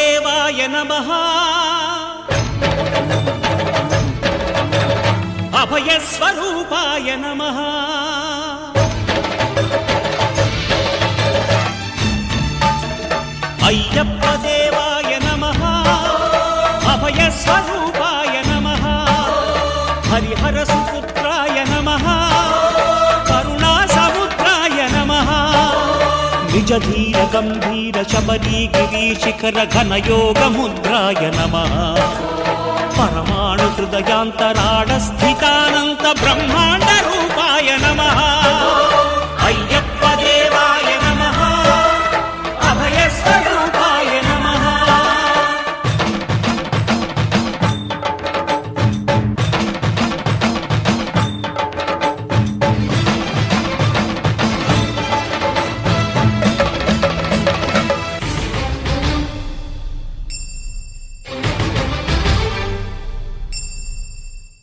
దేవాయ నమః అభయ స్వరూపాయ నమః అయ్యప్ప దేవాయ నమః అభయ స్వరూపాయ నమః హరిహర సుపుత్రాయ నమః కరుణా సముద్రాయ నమః నిజ ధీర గంభీర శబరీ గిరి శిఖర ఘన యోగ ముద్రాయ నమః పరమాణు హృదయాంతరాళ స్థితానంత బ్రహ్మాండ రూపాయ నమః అయ్యప్ప దేవాయ నమః అభయ స్వరూపాయ నమః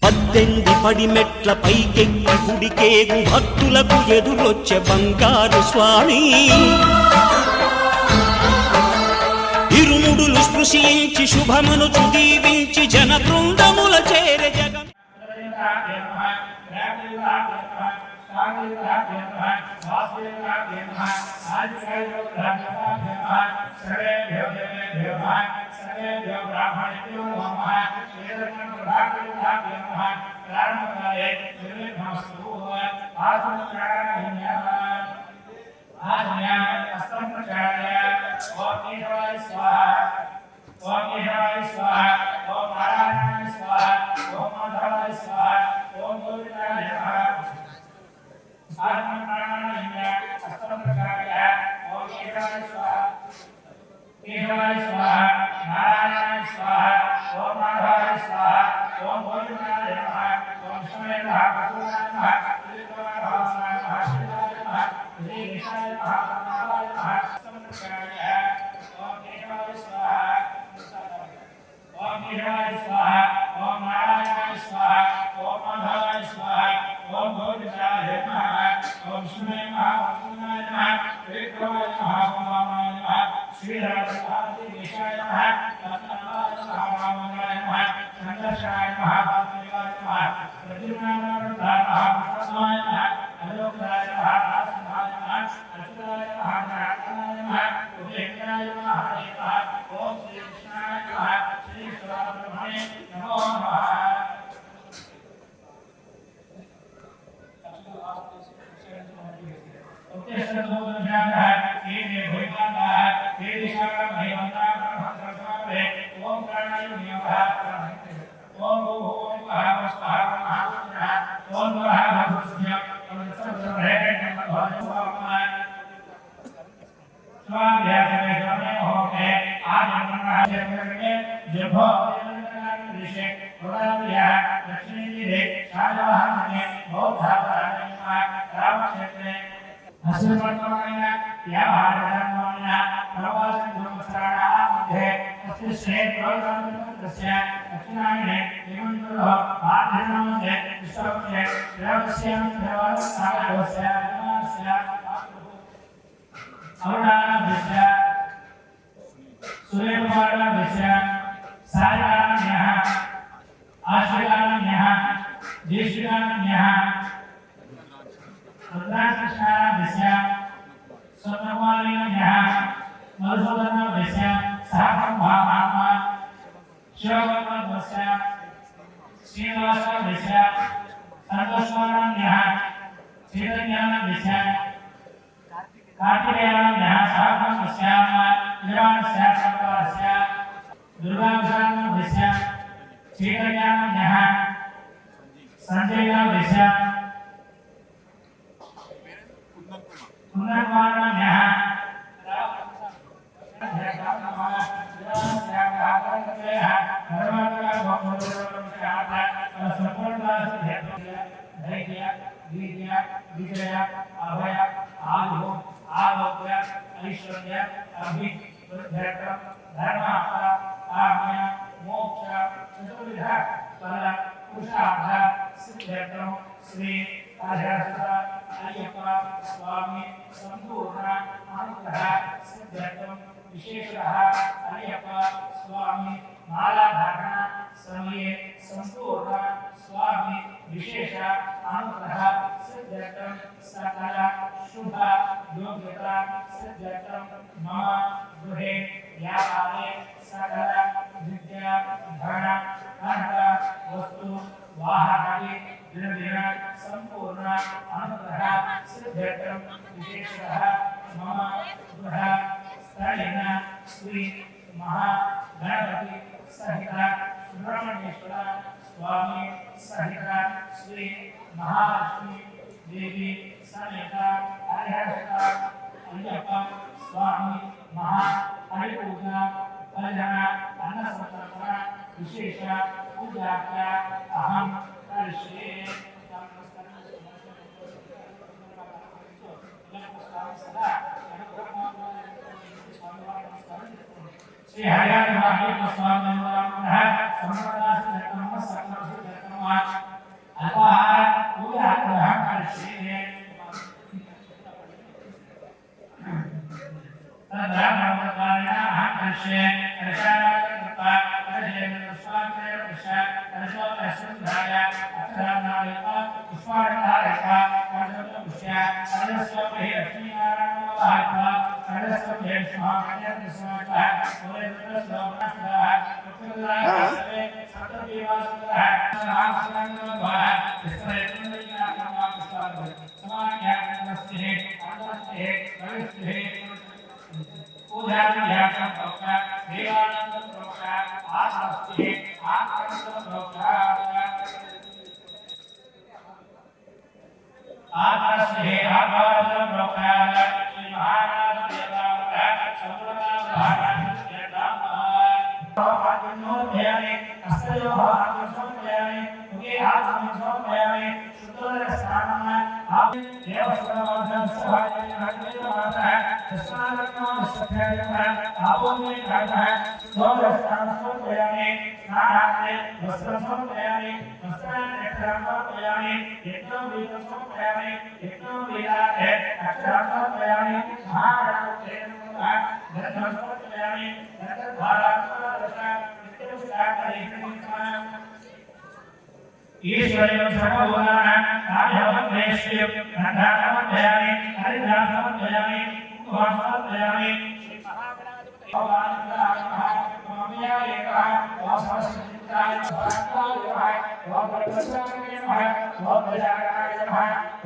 పద్దెంది పడిమెట్ల పైకెక్కి గుడికేగు భక్తులకు ఎదురొచ్చే బంగారు స్వామి ఇరుముడులు స్పృశించి శుభమును దీవించి జన బృందముల చేరే జగం శ్రీ అయ్యప్ప స్వామి సంపూర్ణ అనుగ్రహ సిద్ధార్థం విశేష అయ్యప్ప गणपति सहित सुब्रह्मण्येश्वर स्वामी सहित श्री महालक्ष्मी देवी समेत हरिहर अय्यप्पा स्वामी महा हरिपूजा भजन अन्नसंतर्पण विशेष पूजा अहम करिष्ये। श्री हरिहर स्वामी पूजा करिष्ये। ईश्वरेण सर्वभूतानां राजवद्वेश्यं रन्धासमध्यामि हरिदासमध्यामि कुमारसमध्यामि श्री महागणाधिपति भगवान् नमः एकः ओम सरस्वतीय नमः ओम परमेश्वराय नमः ओम गजाननाय नमः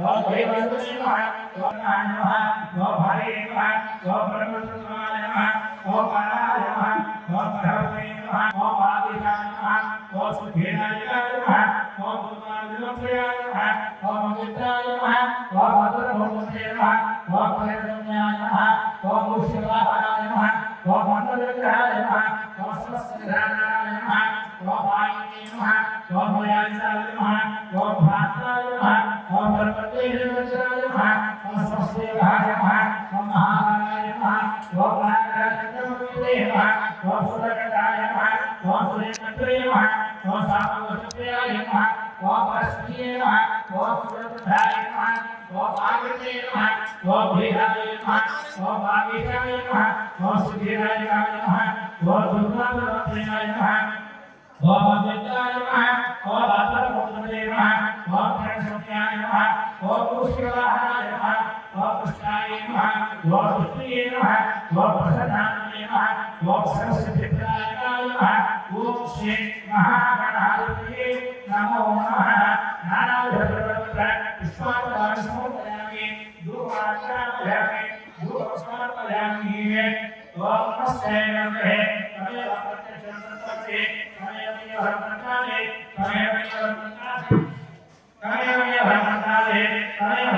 ओम देवाय नमः ओम नमः ओम हरे नमः ओम परमेश्वराय नमः ओम पाराय नमः ओम भगवते नमः ओम आदिनाय नमः ओम सुधीराय नमः ओम गुरुनाय नमः ओम मित्राय नमः ओम मधुरभूते नमः ओम प्रेरण्याय नमः ओम मुष्टिवाहनाय नमः ओम मंगलविग्रहाय नमः ओम समस्तनिधानाय नमः ओम वायुवे नमः ओम भयाय नमः ओम भास्कराय नमः ओम भगवते वज्राय नमः ओम समस्तदेवाय नमः ओम महाकालाय नमः ओम नागराजनमूर्तये नमः ओम सुरकटाय नमः ओम सुरेन्द्रये नमः ओम सामवेदाय नमः ओम परस्त्रिये नमः ओम सुरकटाय नमः ओम आगते नमः ओम भीराय नमः ओम आगेशाय नमः ओम सुधीराय नमः ओम दुर्गावताय नमः ओम अद्वैताय नमः ओम अतरपुत्रये नमः ओम प्रणसत्याय नमः ओम पुष्कराय नमः ओम पुष्टाय नमः ओम पुष्टिये नमः ओम प्रसन्नाय नमः ओम सरस्वतीप्राय नमः ओम श्री महागणाधिपतये नमो नमः। नानाविधपत्र पुष्पाणि समर्पयामि धूपमाचरामि धूपस्मर्पयामि ओम नमस्ते नमः तमेव प्रत्यक्षं तत्त्वते तमेव धर्मकाले तमेव धर्मकाले तमेव धर्मकाले तमेव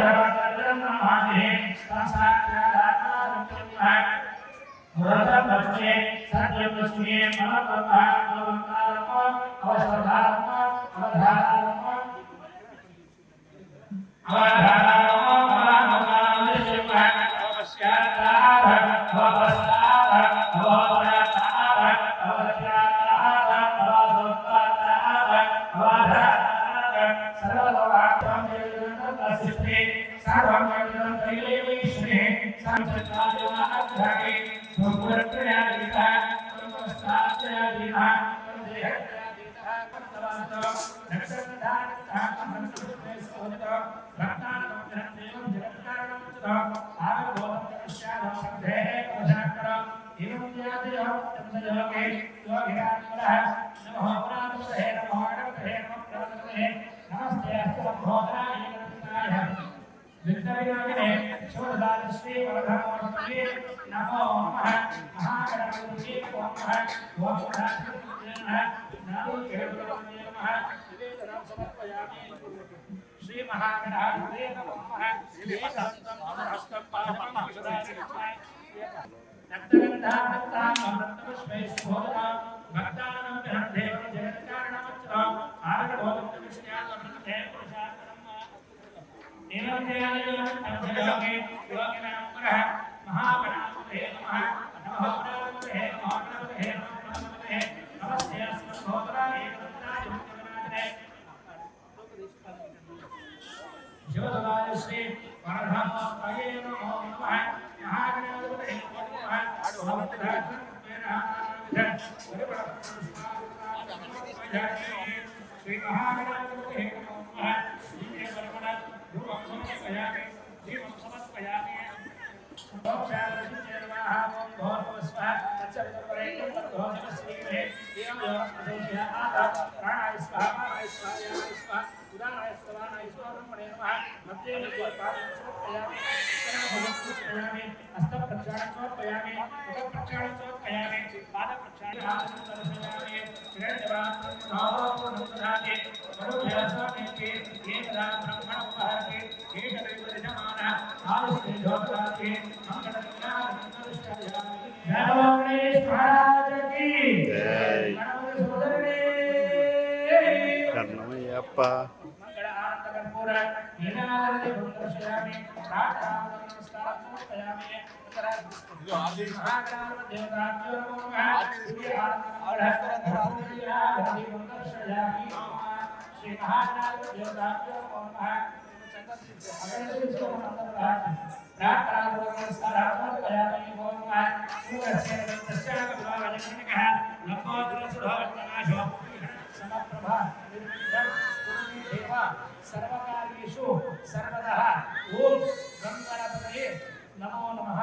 धर्मकाले संसारात्मानं व्रतपत्रे सत्यवस्मे मनोपथा अलंकारम अवसधारम अवधारम विद्याविनोदिने शिवदालश्री वरदामूर्तये नमो नमः महागणपतये नमो नमः ओम गणाधिपतये नमः नारायणाय नमः निवेदनं समर्पयामि श्री महागणाधिपतये नमो नमः एकदन्तं हस्तं पादं कुशलानि नक्तगन्धामृतामृतपुष्पैः शोभना भक्तानां विहरदेव जगत्कारणमच्युतम् आर्गभोगं विष्ण्यामृते पुरुषार्थम् एवं देवालये योगिनां पुरः महागणाधिपतये नमः नमः गणाधिपतये नमः गणाधिपतये नमस्ते अस्मद्भोगराय गणाधिपतये शिवदालश्री वरदामूर्तये नमो नमः महागणाधिपतये नमो नमः श्री महागणाधिपतये नमो नमः धूपं समर्पयामि दीपं समर्पयामि కర్ణమయ్యప్ప सर्वकार्येषु सर्वदा ओम गंगापतये नमो नमः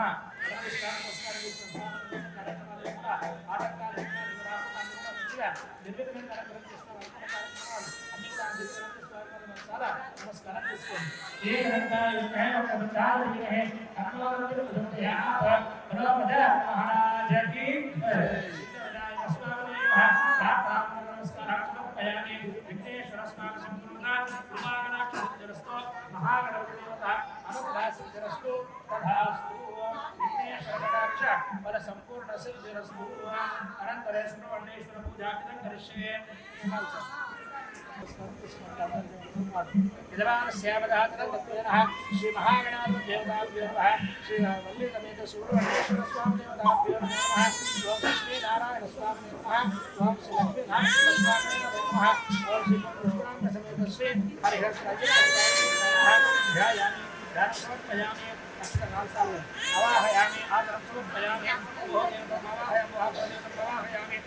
संपूर्ण सिद्धिरस्तु अनंतरेश्वर वर्णेश्वर पूजा करिष्ये श्री महागणाधिपतये नमः श्री वल्ली समेत सुब्रह्मण्येश्वर स्वामी देवताभ्यो नमः ओम लक्ष्मी नारायण स्वामी नमः ओम श्री लक्ष्मी नारायण स्वामी नमः ओम श्री पुष्पांग समेत श्री हरिहर ध्यायामि ध्यान समर्पयामि अवाहयामि आदरं समर्पयामि आवाहयामि आवाहयामि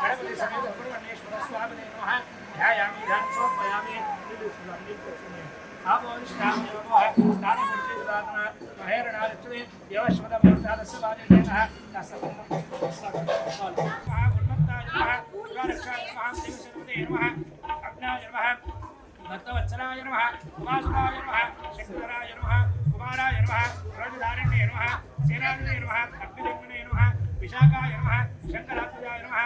गणपति समेत सुब्रह्मण्येश्वर स्वामी नमः ध्यायामि ध्यान समर्पयामि भक्तवत्सलाय नमः उमासुराय नमः शंकराय नमः कुमाराय नमः रजदारण्ये नमः सेनाधिपतये नमः अग्निजन्मने नमः विशाखाय नमः शंकरात्मजाय नमः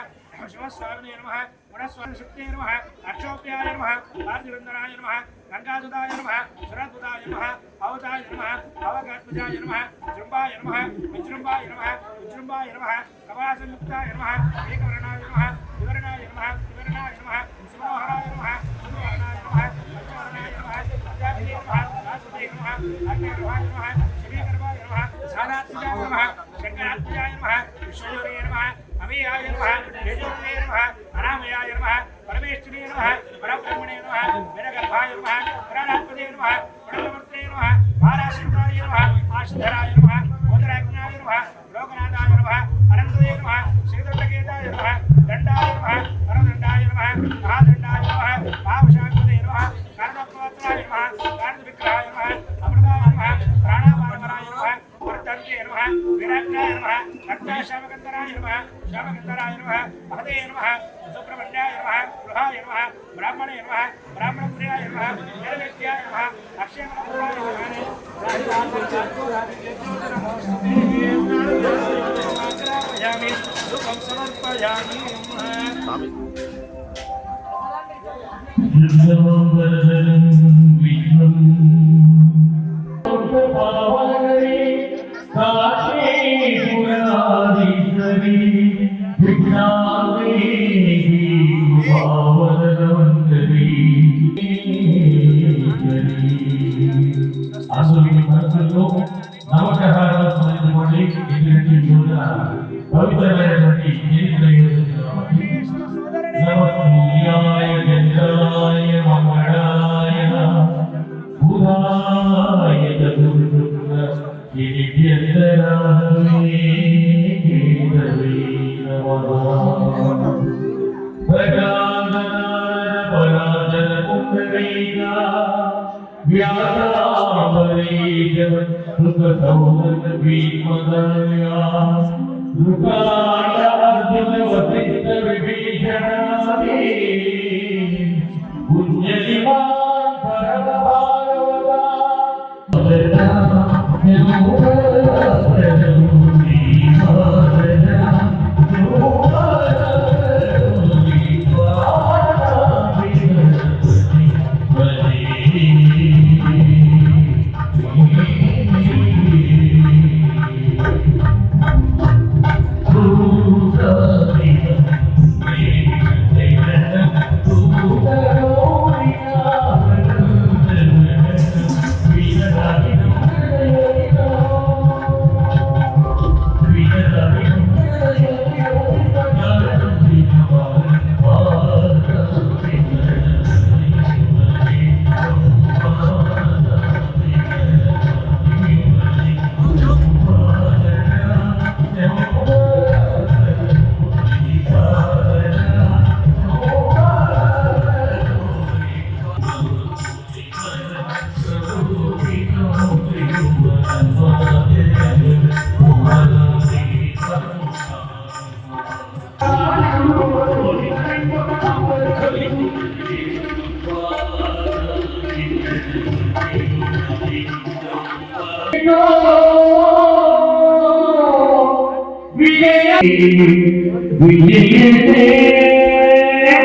शिवस्वामिने नमः गुणस्वामिशक्तिये नमः अक्षोभ्याय नमः पार्थिवन्दनाय नमः गंगासुताय नमः सुरद्भुताय नमः अवताय नमः अवगात्मजाय नमः जृम्बाय नमः विजृम्बाय नमः विजृम्बाय नमः कपालसंयुक्ताय नमः एकवर्णाय नमः विवरणाय नमः विवरणाय नमः सुमनोहराय नमः सुमनोहराय नमः पंचवर्णाय नमः प्रजापतिये नमः वासुदेवाय नमः अग्निर्वाय नमः शमीकर्वाय नमः सारात्मजाय नमः शंकरात्मजाय नमः विश्वयोगे नमः अमेयाय नमः तेजोमये नमः अनामयाय नमः परमेश्वरी नमः परब्रह्मणे नमः वेदगर्भाय नमः पुराणात्मजे नमः पुरणवर्ते नमः महाराष्ट्राय नमः आशुधराय नमः गोदराज्ञाय नमः लोकनाथाय नमः अनन्तये नमः श्रीदण्डकेताय नमः दण्डाय नमः परदण्डाय नमः महादण्डाय नमः भावशान्तिये नमः कारणपत्राय नमः कारणविग्रहाय नमः अमृताय नमः प्राणापानपराय नमः वर्धन्ते नमः विराज्ञाय नमः रक्ताशामकन्दराय नमः श्यामकन्दराय नमः महते नमः सुब्रह्मण्याय नमः गृहाय नमः ब्राह्मणे नमः ब्राह्मणप्रियाय नमः निर्वेद्याय नमः अक्षयमनोहराय పవిత్రమైనటువంటి నమస్కారాయ చంద్రాయ మంగళాయ బుధాయ చతుర్భుజ గిరిభ్యంతరాయ కేతవే నమః ప్రజాగణాయ కుంభవేగా వ్యాసావరేజ సుఖసౌనక భీమదయా ృకాయ అర్జున వసిష్ఠ విభీషణాది పుణ్యదివాన్ పరమ భాగవతా విజయతే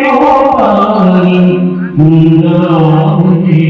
గోపాల్ మురారి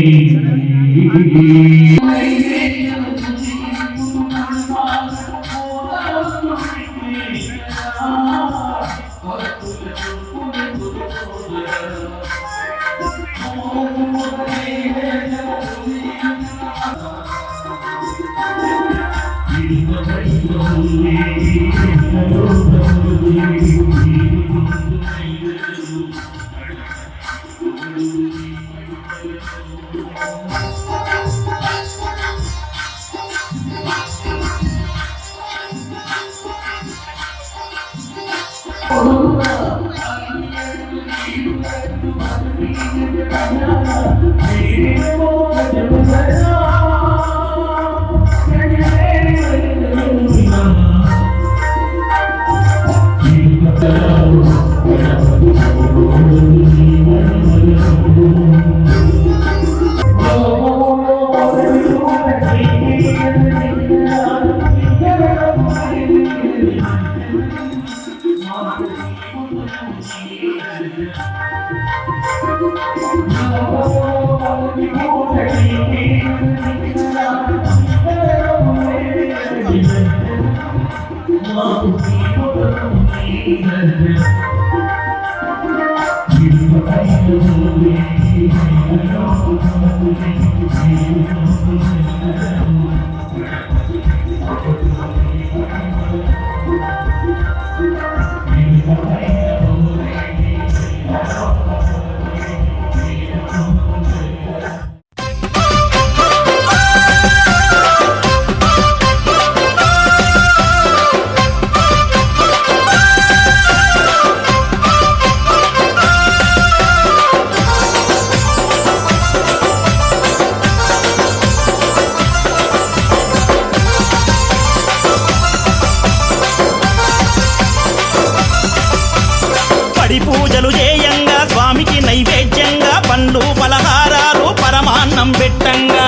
పడి పూజలు చేయంగా స్వామికి నైవేద్యంగా పండ్లు పలహారాలు పరమాన్నం పెట్టంగా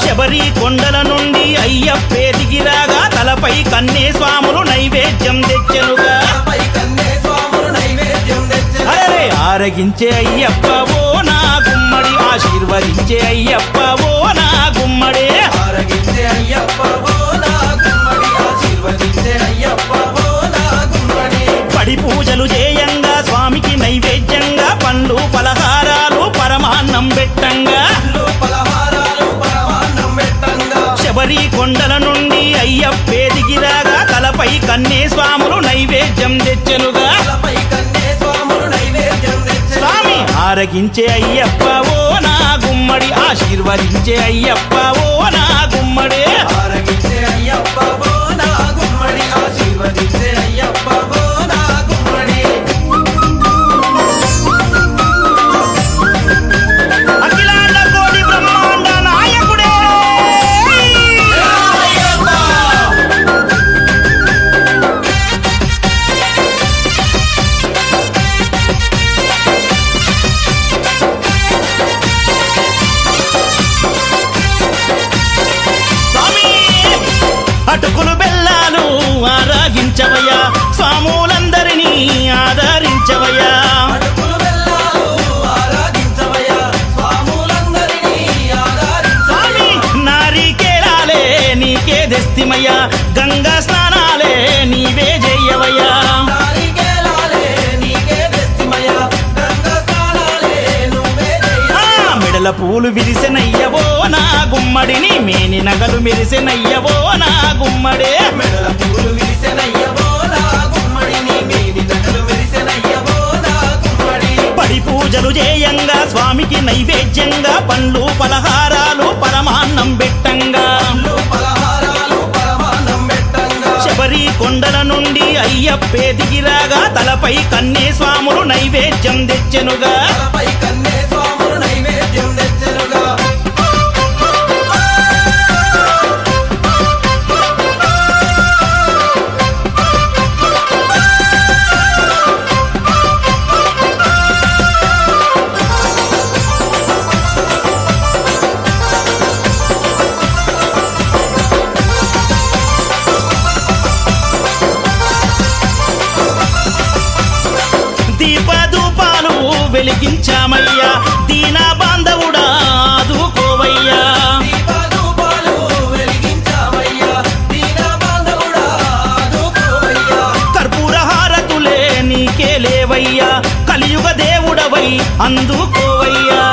శబరి కొండల నుండి అయ్యప్పే దిగిరాగా తలపై కన్నే స్వాములు నైవేద్యం తెచ్చెనుగా అరే ఆరగించే అయ్యప్ప ఓ నా గుమ్మడి ఆశీర్వదించే అయ్యప్ప ఓ నా గుమ్మడే పడి పూజలు చేయంగా స్వామికి నైవేద్యంగా పండ్లు పలహారాలు పరమాన్నం పెట్టంగా శబరి కొండల నుండి అయ్యప్పే దిగిరాగా తలపై కన్నే స్వాములు నైవేద్యం తెచ్చెనుగా స్వామి ఆరగించే అయ్యప్ప ఓ నా గుమ్మడి ఆశీర్వదించే అయ్యప్ప ఓ నా గుమ్మడే అఖిలాండ కోటి బ్రహ్మాండ నాయకుడే స్వామి అటుకులు బెల్లాలు ఆరాగించవయ్యా స్వాములందరినీ ఆదరించవయ్యా స్వామి నారికేళాలే నీకే దెస్తిమయ్యా గంగా స్నానాలే నీవే చెయ్యవయ్యా మెడల పూలు విరిసెనయ్యవో నా గుమ్మడిని మేని నగలు మెరిసెనయ్యవో నా గుమ్మడే పడి పూజలు చేయంగా స్వామికి నైవేద్యంగా పండ్లు పలహారాలు పరమాన్నం పెట్టంగా శబరి కొండల నుండి అయ్యప్పే దిగిరాగా తలపై కన్నే స్వాములు నైవేద్యం తెచ్చెనుగా దీపధూపాలు వెలిగించామయ్యా దీన బాంధవుడా ఆదుకోవయ్యా కర్పూర హారతులే నీకే లేవయ్యా కలియుగ దేవుడవై అందుకోవయ్యా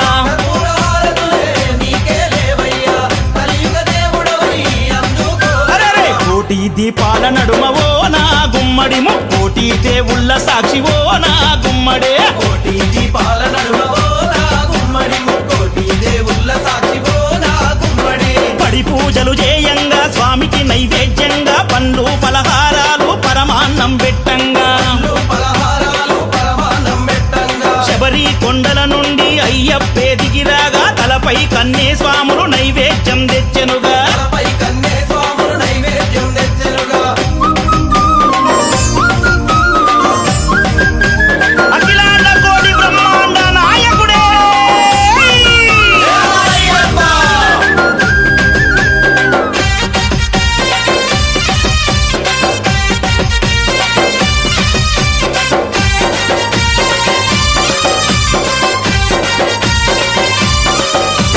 అరెరే కోటి దీపాల నడుమవో నా గుమ్మడి ముక్కోటి దేవుళ్ళ సాక్షివో నా గుమ్మడే పడి పూజలు చేయంగా స్వామికి నైవేద్యంగా పండ్లు పలహారాలు పరమాన్నం పెట్టంగా శబరి కొండల నుండి అయ్యప్పే దిగిరాగా తలపై కన్నే స్వాములు నైవేద్యం తెచ్చెనుగా అఖిలాండ కోటి బ్రహ్మాండ నాయకుడే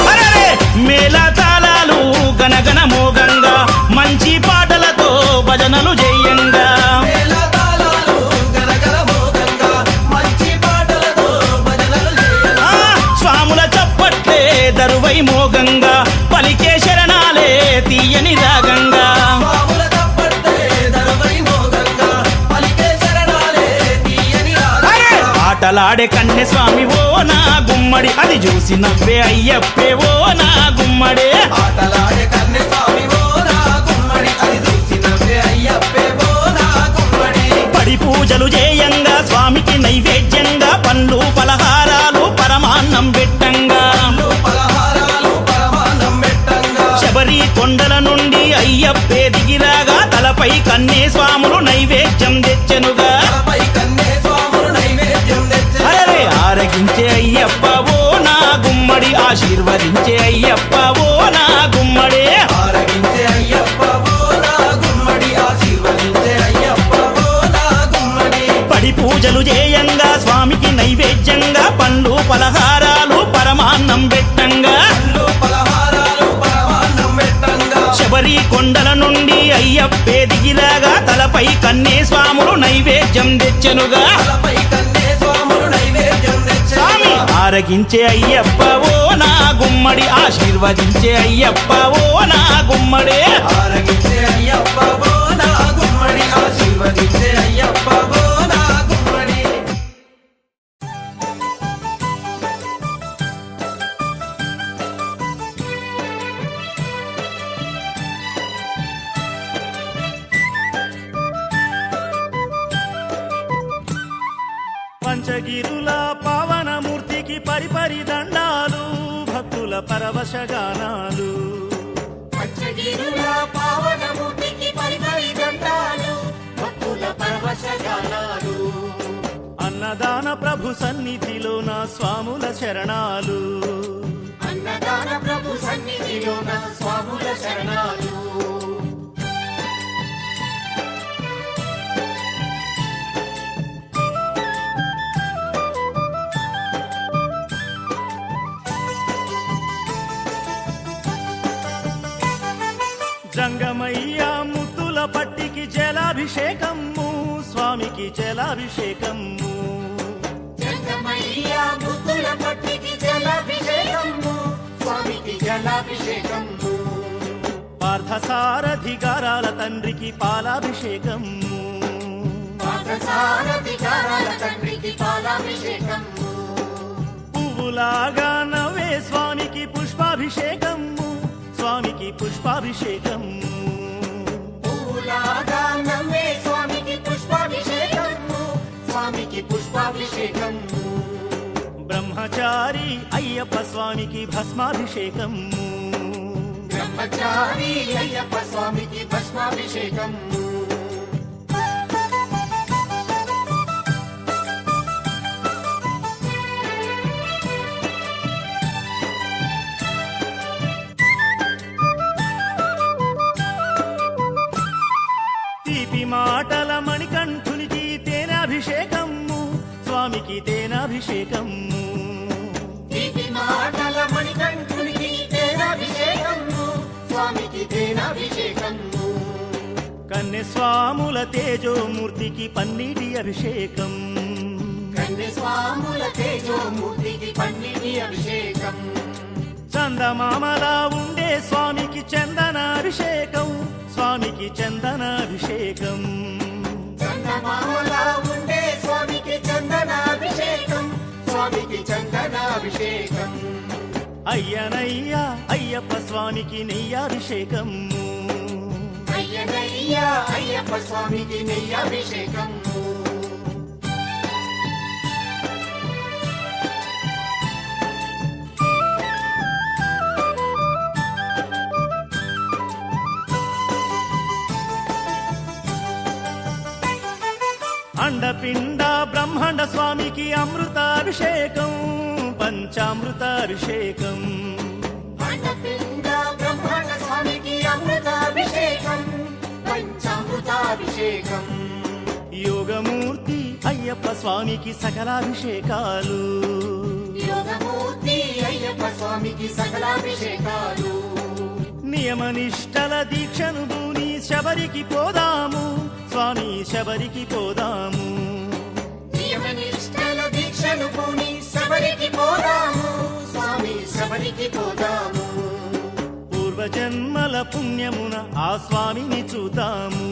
అరెరే మేళతాళాలు గనగన మోగంగా మంచి పాటలతో భజనలు చేయంగా స్వాముల చప్పట్లే దరువై మోగంగా పలికే శరణాలే తీయని రాగంగా అరే ఆటలాడే కన్నె స్వామి ఓ నా గుమ్మడి అది చూసి నవ్వే అయ్యప్పే ఓ నా గుమ్మడే పడి పూజలు చేయంగా స్వామికి నైవేద్యంగా పండ్లు పలహారాలు పరమాన్నం పెట్టంగా శబరి కొండల నుండి అయ్యప్పే దిగిరాగా తలపై కన్నే స్వాములు నైవేద్యం తెచ్చ తెచ్చెనుగా అరే ఆరగించే అయ్యప్ప ఓ నా గుమ్మడి ఆశీర్వదించే అయ్యప్ప ఓ నా గుమ్మడి పడి పూజలు చేయంగా స్వామికి నైవేద్యంగా పండ్లు పలహారాలు పరమాన్నం పెట్టంగా శబరి కొండల నుండి అయ్యప్పే దిగిరాగా తలపై కన్నే స్వాములు నైవేద్యం తెచ్చెనుగా స్వామి ఆరగించే అయ్యప్ప ఓ నా గుమ్మడి ఆశీర్వదించే అయ్యప్ప ఓ నా గుమ్మడి పంచగిరుల పావనమూర్తికి పరిపరి దండాలు భక్తుల పరవశగానాలు పంచగిరుల పావనమూర్తికి పరిపరి దండాలు భక్తుల పరవశగానాలు అన్నదాన ప్రభు సన్నిధిలో నా స్వాముల శరణాలు అన్నదాన ప్రభు సన్నిధిలో నా స్వాముల శరణాలు జంగమయ్య ముత్తుల పట్టికి జలాభిషేకము స్వామికి జలాభిషేకము జంగమయ్య ముద్దుల పట్టికి జలాభిషేకము స్వామికి జలాభిషేకము పార్థసారథి గారాల తండ్రికి పాలాభిషేకము పార్థసారథిగారాల తండ్రికి పాలాభిషేకము పువ్వులాగా నవ్వే స్వామికి పుష్పాభిషేకము స్వామికి పుష్పాభిషేకము పూలాగా నమ్మే స్వామికి పుష్పాభిషేకము స్వామికి పుష్పాభిషేకము బ్రహ్మచారి అయ్యప్ప స్వామికి భస్మాభిషేకము బ్రహ్మచారి అయ్యప్ప స్వామికి భస్మాభిషేకము తీపి మాటల మణికంఠునికి తేనాభిషేకము స్వామికి తేనాభిషేకము తీపి మాటల మణికంఠునికి తేనాభిషేకము స్వామికి తేనాభిషేకము కన్నె స్వాముల తేజోమూర్తికి పన్నీటి అభిషేకం కన్య స్వాముల తేజోమూర్తికి పన్నీటి అభిషేకం చందమామలా ఉండే స్వామికి చందనాభిషేకం స్వామికి చందనాభిషేకం చందమామలా ఉండే స్వామికి చందనాభిషేకం స్వామికి చందనాభిషేకం అయ్యనయ్య అయ్యప్ప స్వామికి నెయ్యాభిషేకం అయ్యనయ్య అయ్యప్ప స్వామికి నెయ్యాభిషేకం అండపిండ బ్రహ్మాండ స్వామికి అమృతాభిషేకం పంచామృతాభిషేకం అండపిండ బ్రహ్మాండ స్వామికి అమృతాభిషేకం పంచామృతాభిషేకం యోగమూర్తి అయ్యప్ప స్వామికి సకలాభిషేకాలు యోగమూర్తి అయ్యప్ప స్వామికి సకలాభిషేకాలు నియమనిష్టల దీక్షను భూని శబరికి పోదాము స్వామి శబరికి పోదాము నియమనిష్టల దీక్షను పూని శబరికి పోదాము స్వామి శబరికి పోదాము పూర్వజన్మల పుణ్యమున ఆ స్వామిని చూద్దాము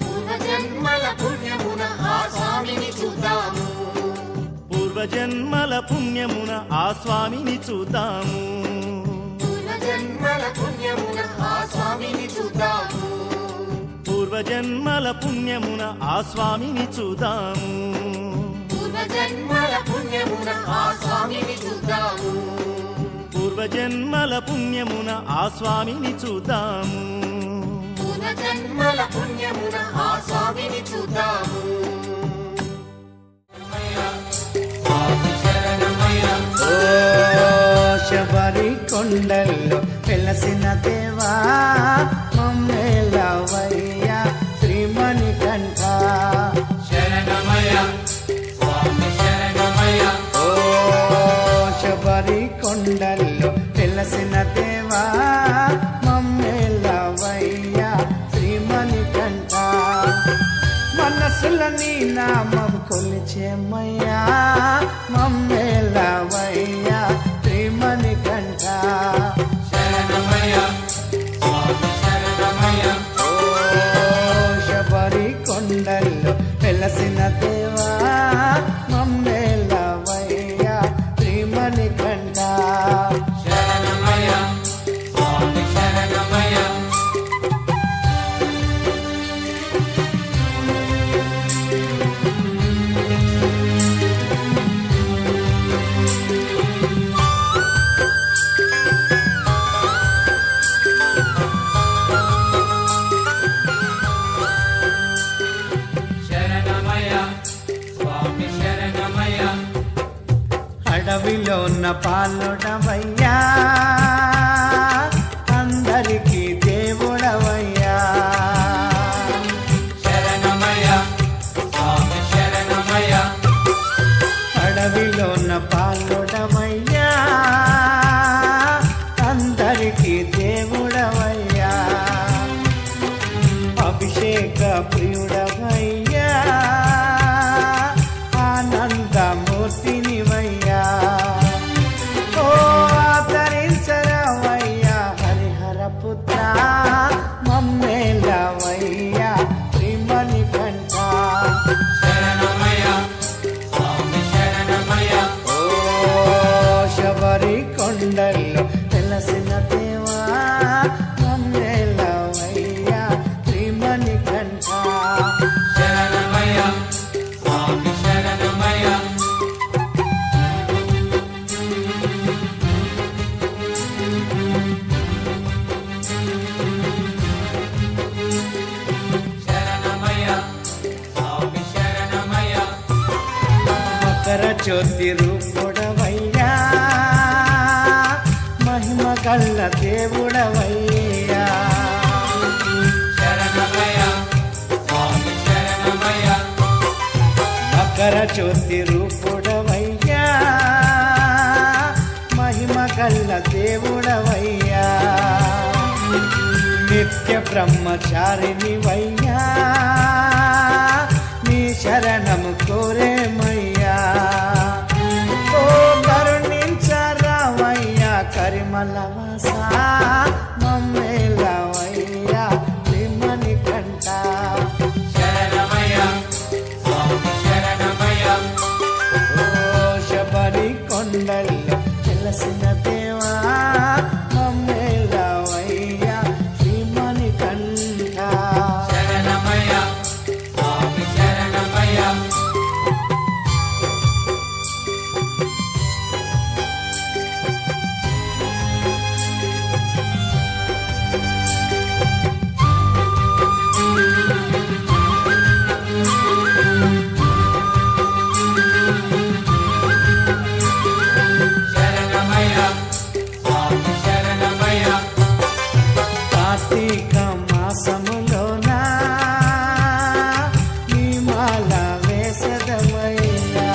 పూర్వజన్మల పుణ్యమున ఆ స్వామిని చూద్దాము పూర్వజన్మల పుణ్యమున ఆ స్వామిని చూద్దాము పూర్వజన్మల పుణ్యమున ఆ స్వామిని చూద్దాము పూర్వజన్మల పుణ్యమున ఆ స్వామిని చూద్దాము పూర్వజన్మల పుణ్యమున ఆ స్వామిని చూద్దాము పూర్వజన్మల పుణ్యమున ఆ స్వామిని చూద్దాము పూర్వజన్మల పుణ్యమున ఆ స్వామిని చూద్దాము కొండల్లో వెలసిన దేవా మమ్మేలవయ్యా శ్రీమణికంఠ శరణమయ స్వామి శరణమయ ఓ శబరి కొండల్లో వెలసిన దేవా మమ్మేలవయ్యా శ్రీమణికంఠ మనసుల నీ నామం కొలిచేమయ్యా మమ్మేలవయ్యా శ్రీమణికంఠ శరణమయ స్వామి శరణమయ ఓ శబరి కొండల్లో వెలసిన దేవా మమ్మేలవయ్యా శ్రీమణికంఠ శరణమయ స్వామి శరణమయ శరణమయ స్వామి శరణమయ అడవిలోన పాలుడవయ్యా అందరికీ దేవుడవయ్యా శరణమయ స్వామి శరణమయ అడవిలోన పాలుడవయ్యా అందరికీ దేవుడవయ్యా అభిషేక ప్రియుడవయ్యా ఆనందమూర్తినివయ్యా ఓ ఆదరించరవయ్యా హరిహర పుత్ర మమ్మేలవయ్యా శ్రీమణికంఠ శరణమయ స్వామి శరణమయ ఓ శబరి కొండల్లో వెలసిన దేవా మమ్మేలవయ్యా శ్రీమణికంఠ శరణమయ స్వామి శరణమయ శరణమయ స్వామి శరణమయ మకర జ్యోతి రూపుడవయ్యా మహిమ గల్ల దేవుడవయ్యా శరణమయ స్వామి శరణమయ మకర జ్యోతి రూపుడవయ్యా మహిమ గల్ల దేవుడవయ్యా నిత్య బ్రహ్మచారినివయ్యా నీ శరణము కోరేమయ్యా ఓ కరుణించరావయ్యా కరిమలవాస మమ్మేలవయ్యా శ్రీమణికంఠ శరణమయ స్వామి శరణమయ ఓ శబరి కొండల్లో వెలసిన దేవా మమ్మేలవయ్యా శ్రీమణికంఠ శరణమయ స్వామి శరణమయ శరణమయ స్వామి శరణమయ కార్తీక మాసములోన నీ మాల వేసదమయ్యా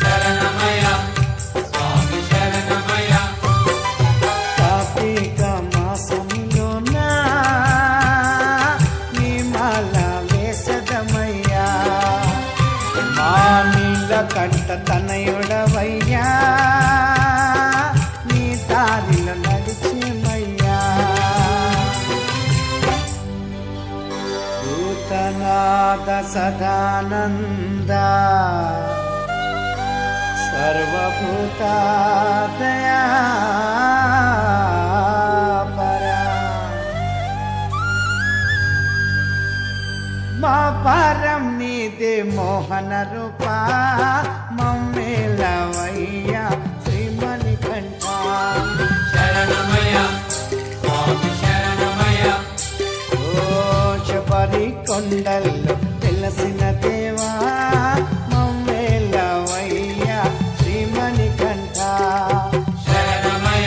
శరణమయ స్వామి శరణమయ కార్తీక మాసములోన నీ మాల వేసదమయ్యా మా నీళ్ళ కంట తనయుడవయ్యా నీ దారిలో నడిచేమయ్యా భూతనాథ సదానంద సర్వభూతాదయా పరా మా పరం నీదే మోహన రూపా మమ్మేలవయ్యా శ్రీమణికంఠ శరణమయ స్వామి శరణమయ ఓ శబరి కొండల్లో వెలసిన దేవా మమ్మేలవయ్యా శ్రీమణికంఠ శరణమయ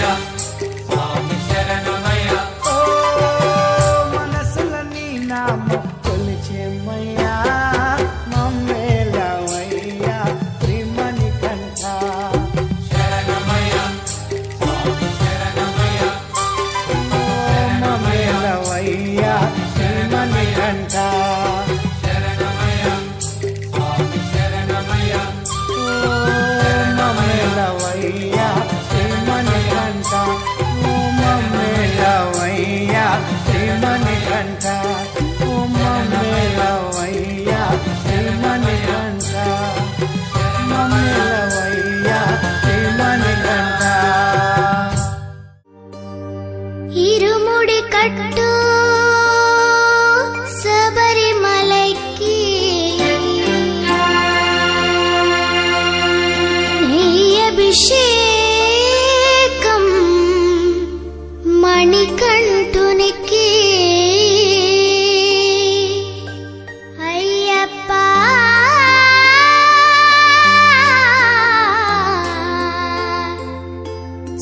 ఓ మమ్మేలవయ్యా శ్రీమణి కంఠ ఓ మమ్మేలవయ్యా శ్రీమణి కంఠ మమ్మేలవయ్యా శ్రీమణి కంఠ ఇరుముడి కట్టు శబరిమలైకి నెయ్యభిషేకం మణికంఠునికి అయ్యప్ప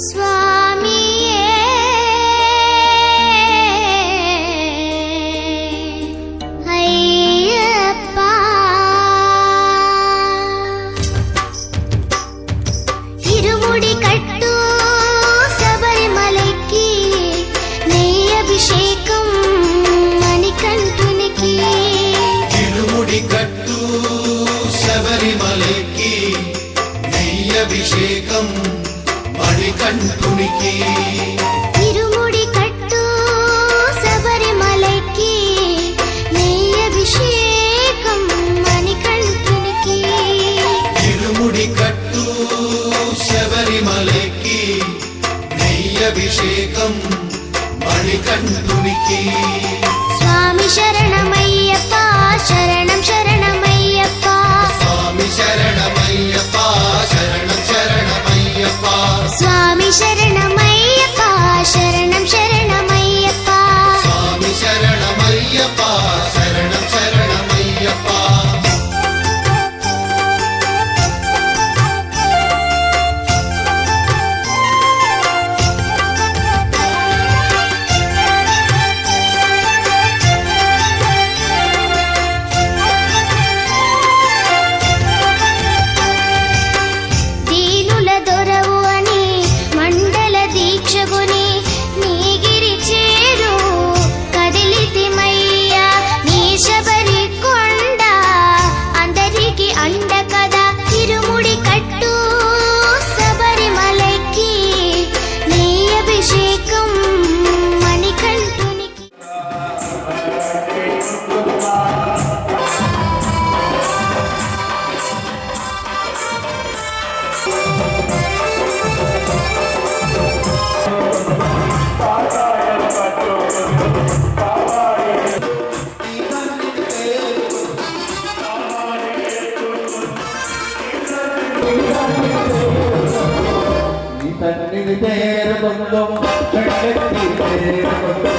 స్వామియే అయ్యప్ప ఇరుముడి కట్టు శబరిమలైకి నెయ్యభిషేకం మణికంఠునికి ఇరుముడి కట్టు శబరిమలకి నెయ్యభిషేకం మణికంఠునికి ఇరుముడి కట్టు శబరిమలైకి నెయ్యభిషేకం మణికంఠునికి ఇరుముడి కట్టు శబరిమలకి నెయ్యభిషేకం మణికంఠునికి స్వామి శరణమయ్యప్ప శరణం శరణమయ్యప్ప స్వామి శరణమయ్యప్ప శరణం శరణమయ్యప్ప స్వామి శరణమయ్యప్ప శరణం శరణమయ్యప్ప స్వామి శరణమయ్యప్ప శరణం శరణమయ్యప్ప దీనుల దొరవు అని మండల దీక్షగుని నీగిరి చేరు కదిలితిమయ్యా నీ శబరి కొండ అందరికి అండ కదా ఇరుముడి కట్టు శబరిమలకి నీ అభిషేకం మణికంఠునికి తన్నిని చేరుకుందో చెడ్డకి చేరుకుందో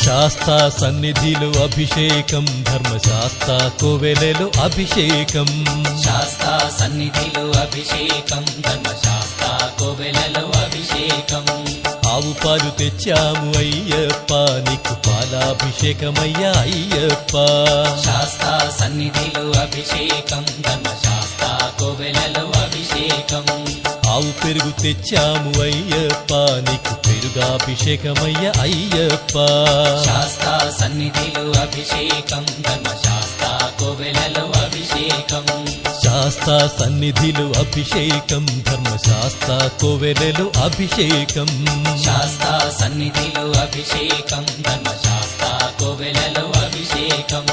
శాస్తా సన్నిధిలో అభిషేకం ధర్మశాస్త్ర కోవెలలో అభిషేకం శాస్తా సన్నిధిలో అభిషేకం ధర్మశాస్త్ర కోవెలలో అభిషేకం ఆవు పాలు తెచ్చాము అయ్యప్ప నీకు పాలాభిషేకమయ్యా అయ్యప్ప శాస్తా సన్నిధిలో అభిషేకం ధర్మశాస్త్ర కోవెలలో అభిషేకం ఆవు పెరుగు తెచ్చాము అయ్యప్ప నీకు పెరుగాభిషేకమయ్యా అయ్యప్ప శాస్తా సన్నిధిలో అభిషేకం ధర్మశాస్త్ర కోవెలలో అభిషేకం శాస్తా సన్నిధిలో అభిషేకం ధర్మశాస్త్ర కోవెలలో అభిషేకం శాస్తా సన్నిధిలో అభిషేకం ధర్మశాస్త్ర కోవెలలో అభిషేకం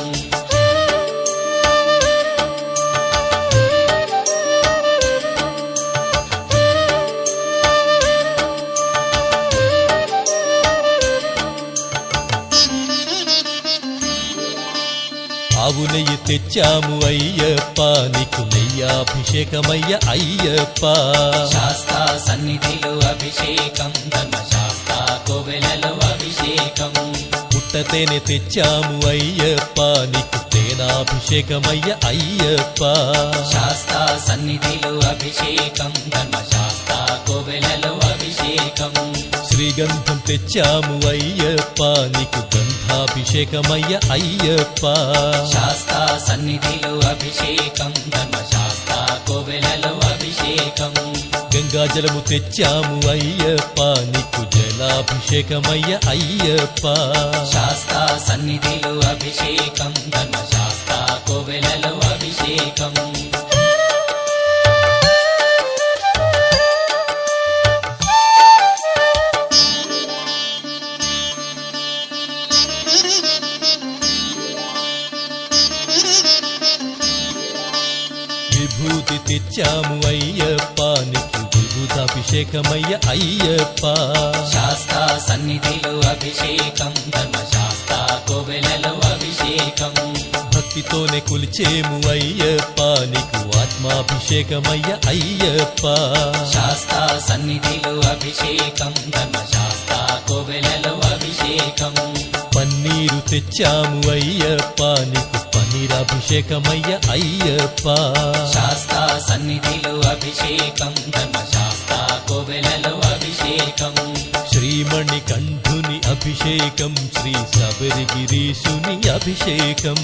ఆవు నెయ్యి తెచ్చాము అయ్యప్ప నీకు నెయ్యాభిషేకమయ్య అయ్యప్ప శాస్తా సన్నిధిలో అభిషేకం ధర్మశాస్త్ర కోవెలలో తేనె తెచ్చాము అయ్యప్ప నీకు తేనాభిషేకమయ్య అయ్యప్ప శాస్తా సన్నిధిలో అభిషేకం ధర్మశాస్త్ర కోవెలలో అభిషేకం శ్రీగంధం తెచ్చాము అయ్యప్ప నీకు గంధాభిషేకమయ్య అయ్యప్ప శాస్తా సన్నిధిలో అభిషేకం ధర్మశాస్త్ర కోవెలలో అభిషేకం గంగాజలము తెచ్చాము అయ్యప్ప నీకు జలాభిషేకమయ్య అయ్యప్ప శాస్తా సన్నిధిలో అభిషేకం ధర్మశాస్త్ర కోవెలలో అభిషేకం విభూతి తెచ్చాము అయ్యప్ప నీకు విభూతాభిషేకమయ్య అయ్యప్ప శాస్తా సన్నిధిలో అభిషేకం ధర్మశాస్త్ర కోవెలలో అభిషేకం భక్తితోనే కొలిచేము అయ్యప్ప నీకు ఆత్మాభిషేకమయ్య అయ్యప్ప శాస్తా సన్నిధిలో అభిషేకం ధర్మశాస్త్ర కోవెలలో అభిషేకం పన్నీరు తెచ్చాము అయ్యప్ప నీకు పన్నీరాభిషేకమయ్య అయ్యప్ప శాస్తా సన్నిధిలో అభిషేకం ధర్మశాస్త్ర కోవెలలో అభిషేకం శ్రీమణి కంఠుని అభిషేకం శ్రీ శబరిగిరీశుని అభిషేకం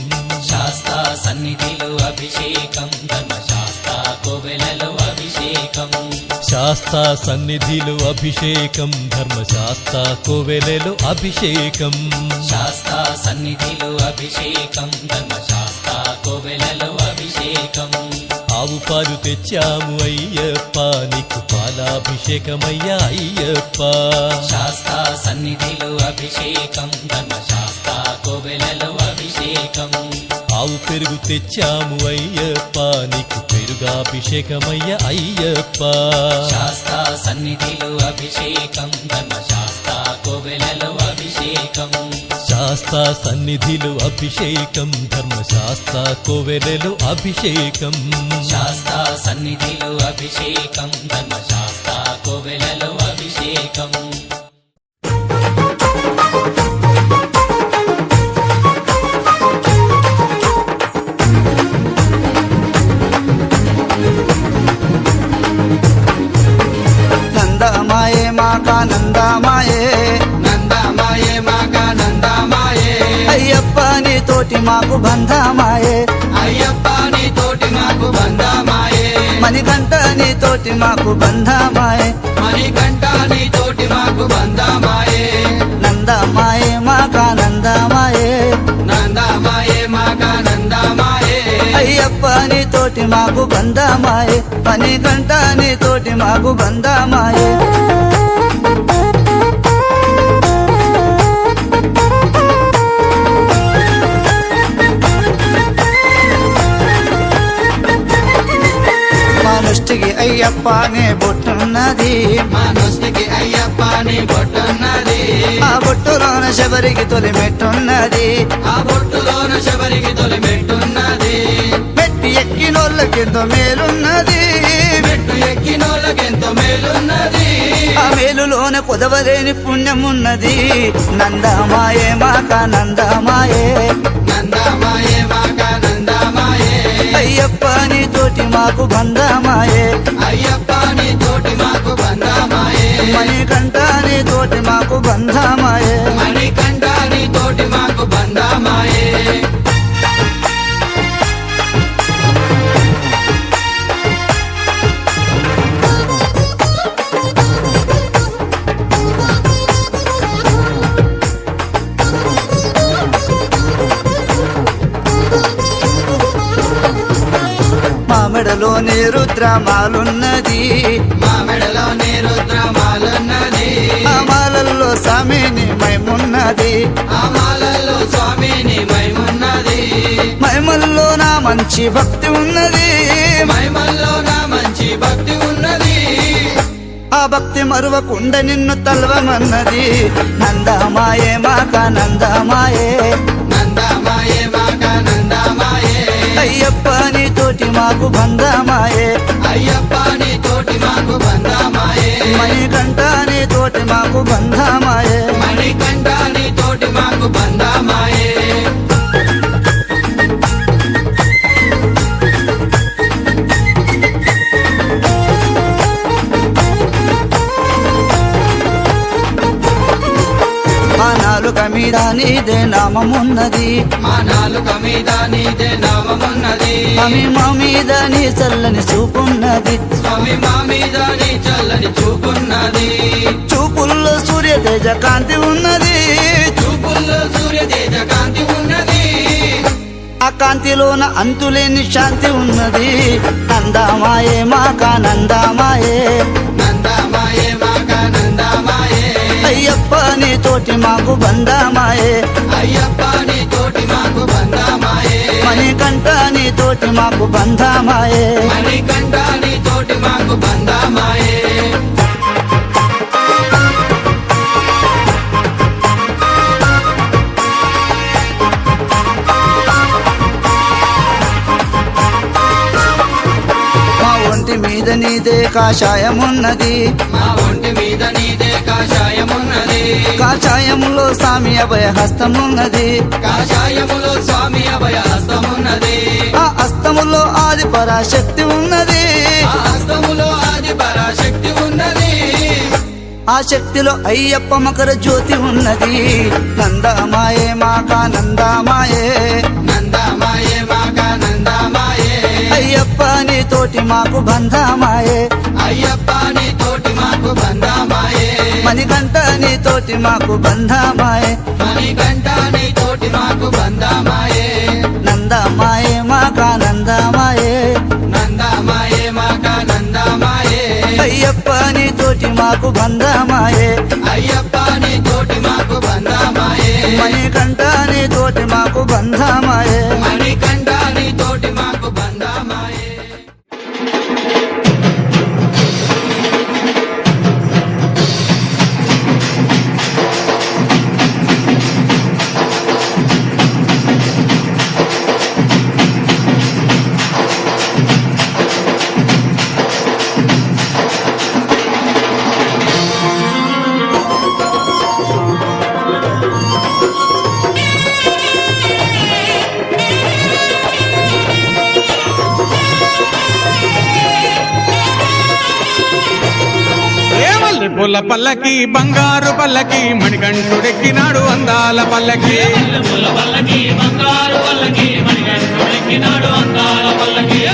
శాస్తా సన్నిధిలో అభిషేకం ధర్మశాస్త్ర కోవెలలో అభిషేకం శాస్తా సన్నిధిలో అభిషేకం ధర్మశాస్త్ర కోవెలలో అభిషేకం శాస్తా సన్నిధిలో అభిషేకం ధర్మశాస్త్ర కోవెలలో అభిషేకం ఆవు పాలు తెచ్చాము అయ్యప్ప నీకు పాలాభిషేకమయ్య అయ్యప్ప శాస్తా సన్నిధిలో అభిషేకం ధర్మశాస్త్ర కోవెలలో అభిషేకం ఆవు పెరుగు తెచ్చాము అయ్యప్ప నీకు పెరుగాభిషేకమయ్య అయ్యప్ప శాస్తా సన్నిధిలో అభిషేకం ధర్మశాస్త్ర కోవెలలో అభిషేకం శాస్తా సన్నిధిలో అభిషేకం ధర్మశాస్త్ర కోవెలలో అభిషేకం శాస్తా సన్నిధిలో అభిషేకం ధర్మశాస్త్ర కోవెలలో అభిషేకం నందమాయే మాకా నందమాయే నందమాయే మాగా నందమాయే అయ్యప్ప నీ తోటి మాకు బంధమాయే అయ్యప్ప నీ తోటి మాకు బంధమాయే మణికంఠ నీ తోటి మాకు బంధమాయే మణికంఠ నీ తోటి మాకు బంధమాయే నందమాయే మాకా నందమాయే నందమాయే మాగా నందమాయే అయ్యప్ప నీ తోటి మాకు బంధమాయే మణికంఠ నీ తోటి మాకు బంధమాయే మనుష్టికి అయ్యప్పనే బొట్టున్నది మా నొస్తికి అయ్యప్ప నీ బొట్టున్నది ఆ బొట్టులోన శబరికి తొలి మెట్టున్నది ఆ బొట్టులోన శబరికి తొలి మెట్టున్నది మెట్టి ఎక్కినోళ్ళకెంతో మేలున్నది మెట్టు ఎక్కినోళ్ళకెంతో మేలున్నది ఆ మేలులోన కొదవలేని పుణ్యమున్నది నందమాయే మాక నందమాయే నందమాయే మాగా నందమాయే అయ్యప్ప నీ తోటి మాకు బంధమాయే అయ్యప్ప నీ తోటి మాకు బంధమాయే మణికంఠ నీ తోటి మాకు బంధమాయే మణికంఠ నీ తోటి మాకు బంధమాయే మా మెడలోని రుద్రమాలున్నది మా మెడలో నీ రుద్రమాలున్నది ఆ మాలల్లో స్వామిని మైమున్నది ఆ మాలల్లో స్వామిని మైమున్నది మైమల్లో నా మంచి భక్తి ఉన్నది మైమల్లో నా మంచి భక్తి ఉన్నది ఆ భక్తి మరువకుండా నిన్ను తల్వమన్నది నందమాయే మాక నందమాయే నందమాయే మాగా నందమాయే అయ్యప్ప నీ తోటి మాకు బంధమాయే అయ్యప్ప నీ తోటి మాకు బంధమాయే మణికంఠ నీ తోటి మాకు బంధమాయే మణికంఠ నీ తోటి మాకు బంధమాయే మా నాలుక మీద నీదే నామమున్నది మా నాలుక మీద నీదే నామమున్నది స్వామి మా మీద నీ చల్లని చూపున్నది స్వామి మా మీద నీ చల్లని చూపున్నది చూపుల్లో సూర్య తేజ కాంతి ఉన్నది చూపుల్లో సూర్య తేజ కాంతి ఉన్నది ఆ కాంతిలోన అంతులేని శాంతి ఉన్నది నందామాయే మాకానందామాయే నందమాయే మాకానందమాయే అయ్యప్ప నీ తోటి మాకు బంధమాయే అయ్యప్ప నీ తోటి మాకు బంధమాయే మణికంఠ నీ తోటి మాకు బంధమాయే మణికంఠ నీ తోటి మాకు బంధమాయే మా ఒంటి మీద నీదే కాషాయమున్నది మా ఒంటి మీద నీదే కాషాయమున్నది కాషాయములో స్వామి అభయ హస్తమున్నది కాషాయములో స్వామి అభయ హస్తమున్నది ఆ హస్తములో ఆది పరాశక్తి ఉన్నది ఆ హస్తములో ఆది పరాశక్తి ఉన్నది ఆ శక్తిలో అయ్యప్ప మకర జ్యోతి ఉన్నది నందమాయే మాకానందమాయే నందమాయే మాకానందమాయే అయ్యప్ప నీ తోటి మాకు బంధమాయే అయ్యప్ప నీ తోటి మాకు బంధమాయే మణికంఠ నీ తోటి మాకు బంధమాయే మణికంఠ నీ తోటి మాకు బంధమాయే నందమాయే మాకానందమాయే నందమాయే మాకానందమాయే అయ్యప్ప నీ తోటి మాకు బంధమాయే అయ్యప్ప నీ తోటి మాకు బంధమాయే మణికంఠ నీ తోటి మాకు బంధమాయే మణికంఠ నీ తోటి మాకు బంధమాయే పూల పల్లకి బంగారు పల్లకి మణికంఠుడెక్కినాడు అందాల పల్లకి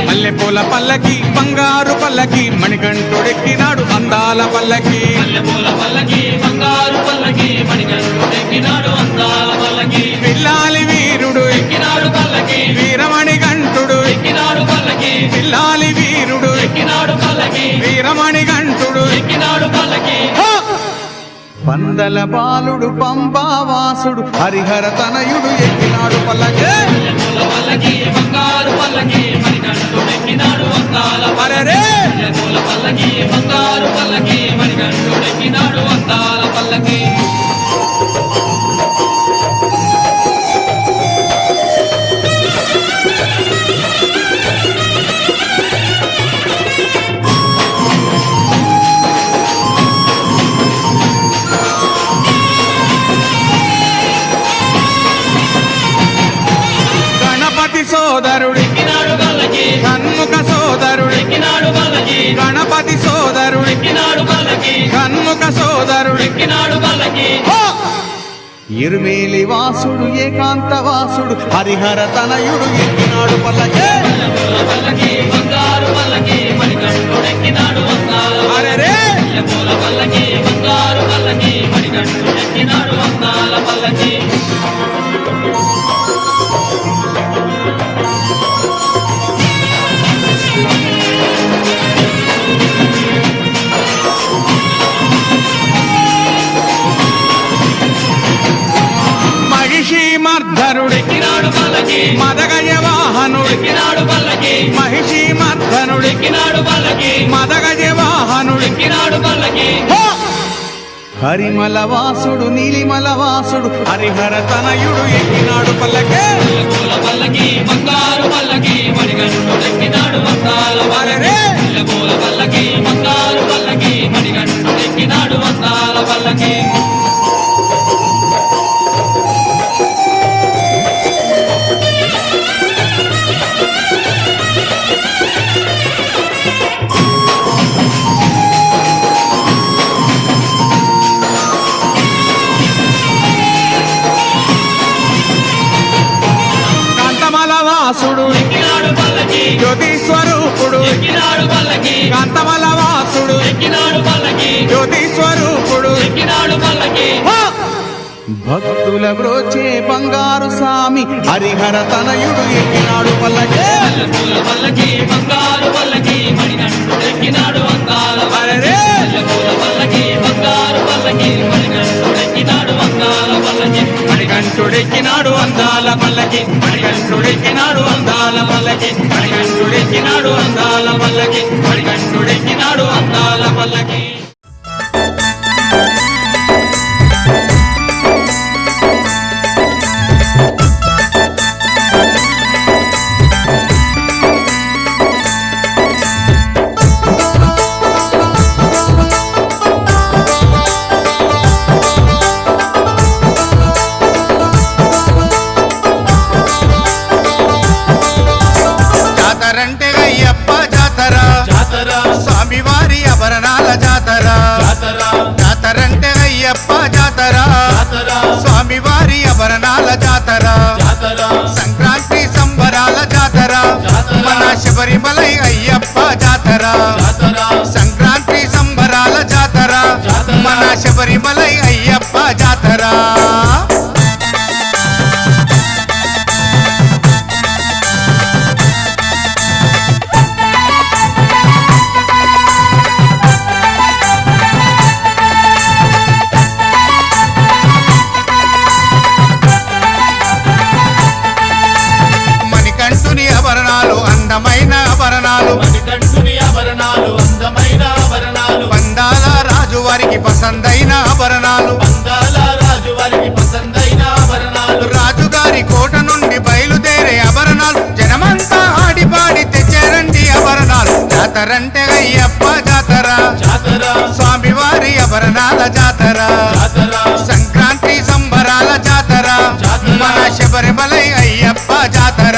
మల్లె పూల పల్లకి బంగారు పల్లకి మణికంఠుడెక్కినాడు అందాల పల్లకి పిల్లాలి వీరుడు వీరమణి గంటుడు పిల్లాలి వీరుడు వీరమణి గంటుడు పందల బాలుడు పంబావాసుడు హరిహర తనయుడు ఎక్కినాడు పల్లకే అరెరే! గణపతి సోదరుడి షణ్ముఖ సోదరుడి గణపతి సోదరుడి షణ్ముఖ సోదరుడి ఇరుమేలి వాసుడు ఏకాంత వాసుడు హరిహర తనయుడు ఎక్కినాడు పల్లకే అరెరే! మహిషి మర్ధనుడెక్కినాడు మదగజ వాహనుడెక్కినాడు మహిషి మర్ధనుడెక్కినాడు మదగజ వాహనుడెక్కినాడు హరిమల వాసుడు నీలిమల వాసుడు హరిహర తనయుడు ఎక్కినాడు పల్లకే అరెరే! త్రిమూర్తి స్వరూపుడు ఎక్కినాడు పల్లకి భక్తుల బ్రోచే బంగారు స్వామి హరిహర తనయుడు ఎక్కినాడు పల్లకే పూల పల్లకి బంగారు పల్లకి మణికంఠుడు ఎక్కినాడు అందాల అరెరే! పూల పల్లకి బంగారు పల్లకి మణికంఠుడు ఎక్కినాడు అందాల పల్లకి మణికంఠుడెక్కినాడు అందాల పల్లకి మణికంఠుడెక్కినాడు అందాల పల్లకి మణికంఠుడెక్కినాడు అందాల పల్లకి మణికంఠుడెక్కినాడు అందాల పల్లకి జాతరంటే అయ్యప్ప జాతర జాతర స్వామివారి ఆభరణాల జాతర జాతర జాతరంటే అయ్యప్ప జాతర జాతర స్వామివారి ఆభరణాల జాతర జాతర సంక్రాంతి సంబరాల జాతర జాతర. మన శబరిమలై అయ్యప్ప జాతర జాతర సంక్రాంతి సంబరాల జాతర జాతర. మన శబరిమలై అయ్యప్ప జాతర మణికంఠుని ఆభరణాలు అందమైన ఆభరణాలు మణికంఠుని ఆభరణాలు అందమైన ఆభరణాలు పందాల రాజు వారికి పసందైన ఆభరణాలు అందాల రాజు వారికి పసందైన ఆభరణాలు రాజుగారి కోట నుండి బయలుదేరే ఆభరణాలు జనమంతా ఆడిపాడి తెచ్చారండి ఆభరణాలు జాతరంటే అయ్యప్ప జాతర జాతర స్వామివారి ఆభరణాల జాతర జాతర సంక్రాంతి సంబరాల జాతర జాతర. మన శబరిమలై అయ్యప్ప జాతర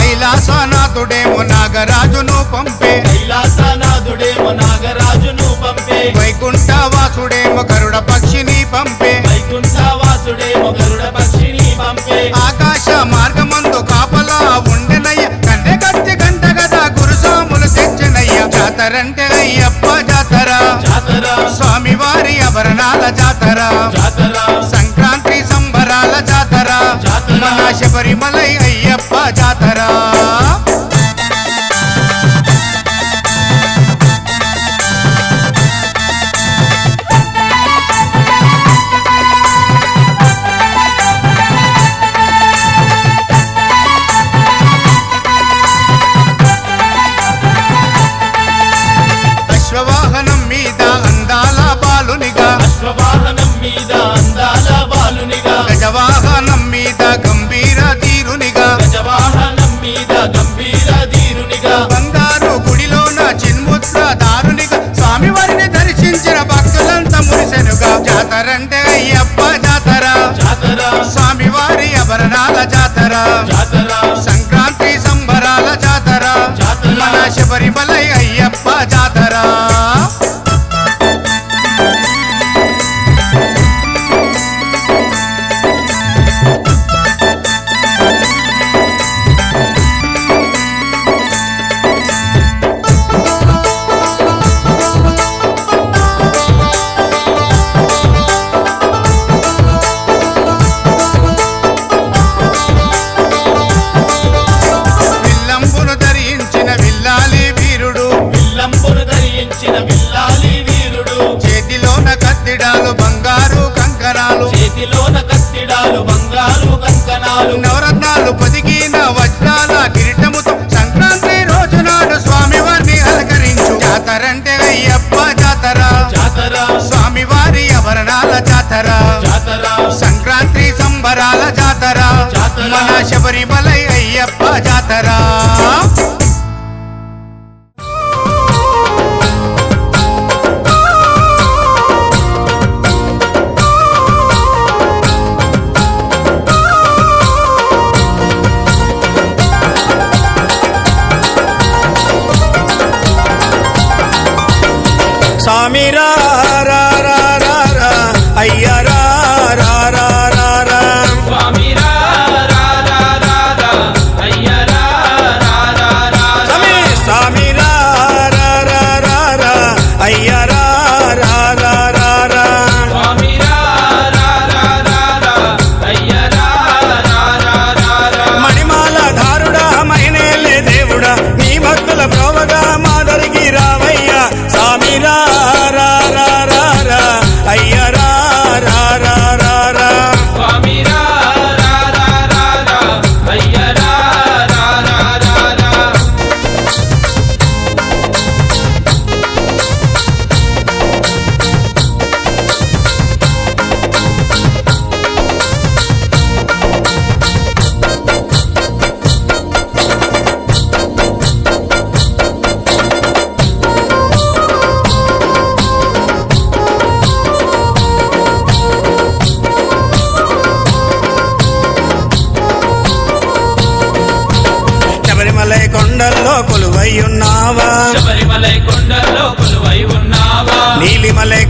కైలాసనాథుడేమో నాగరాజును పంపే కైలాసనాథుడేమో నాగరాజును పంపే వైకుంఠవాసుడేమో గరుడ పక్షిని పంపే వైకుంఠవాసుడేమో గరుడ పక్షిని పంపే ఆకాశ మార్గమందు కాపలా ఉండెనయ్య కంటే కత్తి గంట గదా గురుసాములు తెచ్చనయ్య జాతరంటే అయ్యప్ప జాతర జాతర స్వామివారి ఆభరణాల జాతర జాతర సంక్రాంతి సంబరాల జాతర జాతర. మన శబరిమలై అయ్యప్ప జాతర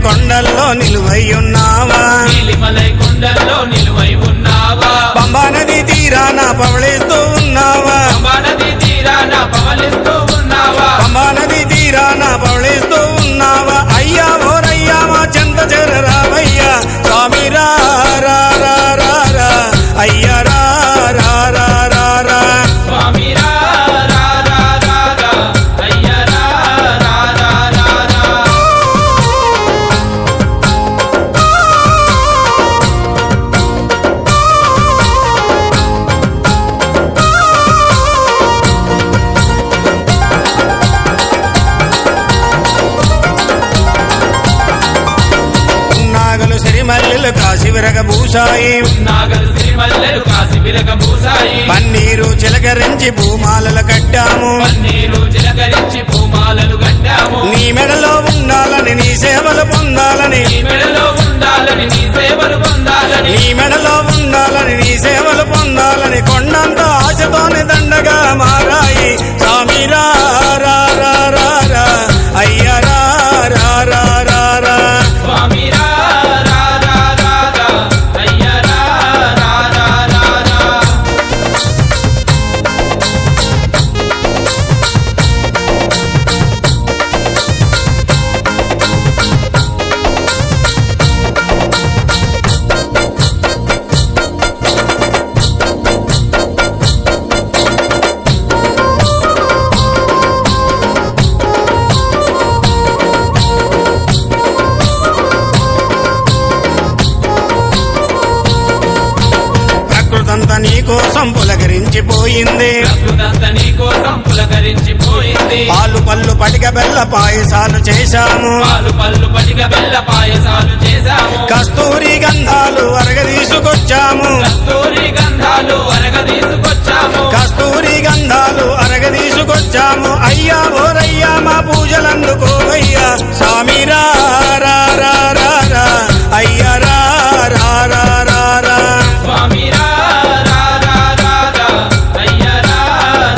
కొండల్లో నిలువై ఉన్నావా నీలిమలై కొండల్లో నిలువై ఉన్నావా పంబా నది తీరాన పవళిస్తూ ఉన్నావా పంబా నది తీరాన పవలిస్తూ ఉన్నావా పంబా నది తీరాన పవళిస్తూ ఉన్నావా అయ్యా ఓరయ్యా మా చెంత చేరరావయ్యా స్వామి రా రా రా రా రా అయ్యా రా రా రా రా రా స్వామి రా రా రా రా రా అయ్య రా రా రా రా రా నాగలు సిరిమల్లెలు కాశీ విరగభూషాయి నాగలు సిరిమల్లెలు కాసి విరగ పూసాయి పన్నీరు చిలకరించి భూమాలలు కట్టాము పన్నీరు చిలకరించి పూమాలలు కట్టాము నీ మెడలో ఉండాలని నీ సేవలు పొందాలని నీ మెడలో ఉండాలని నీ సేవలు పొందాలని నీ మెడలో ఉండాలని నీ సేవలు పొందాలని కొండంత ఆశతోని దండగా మారాయి స్వామి రా రా రా రా రా అయ్య రా రా రా రా రా స్వామి రా రా రా రా రా అయ్య రా రా రా రా రా ప్రకృతంతా నీ కోసం పులకరించిపోయింది ప్రకృతంతా నీ కోసం పులకరించిపోయింది పాలు పళ్ళు పటిక బెల్ల పాయసాలు చేశాము పాలు పళ్ళు పటిక బెల్ల పాయసాలు చేశాము కస్తూరి గంధాలు అరగదీసుకొచ్చాము కస్తూరి గంధాలు అరగ తీసుకొచ్చాము కస్తూరి గంధాలు అరగదీసుకొచ్చాము అయ్యా ఓరయ్యా మా పూజలందుకోవయ్యా స్వామి రా రా రా రా రా అయ్యా రా రా రా రా రా స్వామి రా రా రా రా రా అయ్య రా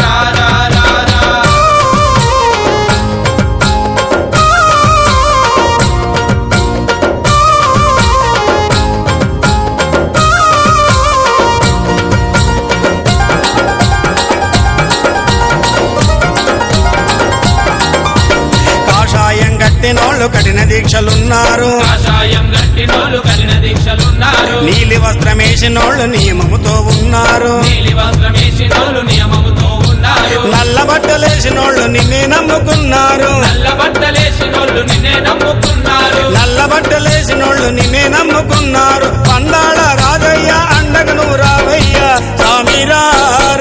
రా రా రా రా కాషాయం కట్టినోళ్ళు కఠిన దీక్షలున్నారు కాషాయం గట్టినోళ్ళు కఠిన దీక్షలున్నారు నీలి వస్త్రమేసినోళ్ళు నియమముతో ఉన్నారు నీలి వస్త్రమేసినోళ్ళు నియమముతో ఉన్నారు నల్ల బట్టలేసినోళ్ళు నిన్నే నమ్ముకున్నారు నల్ల బట్టలేసినోళ్ళు నిన్నే నమ్ముకున్నారు నల్ల బట్టలేసినోళ్ళు నిన్నే నమ్ముకున్నారు పండాళ రాజయ్య అండగ నువ్వు రావయ్యా స్వామి రా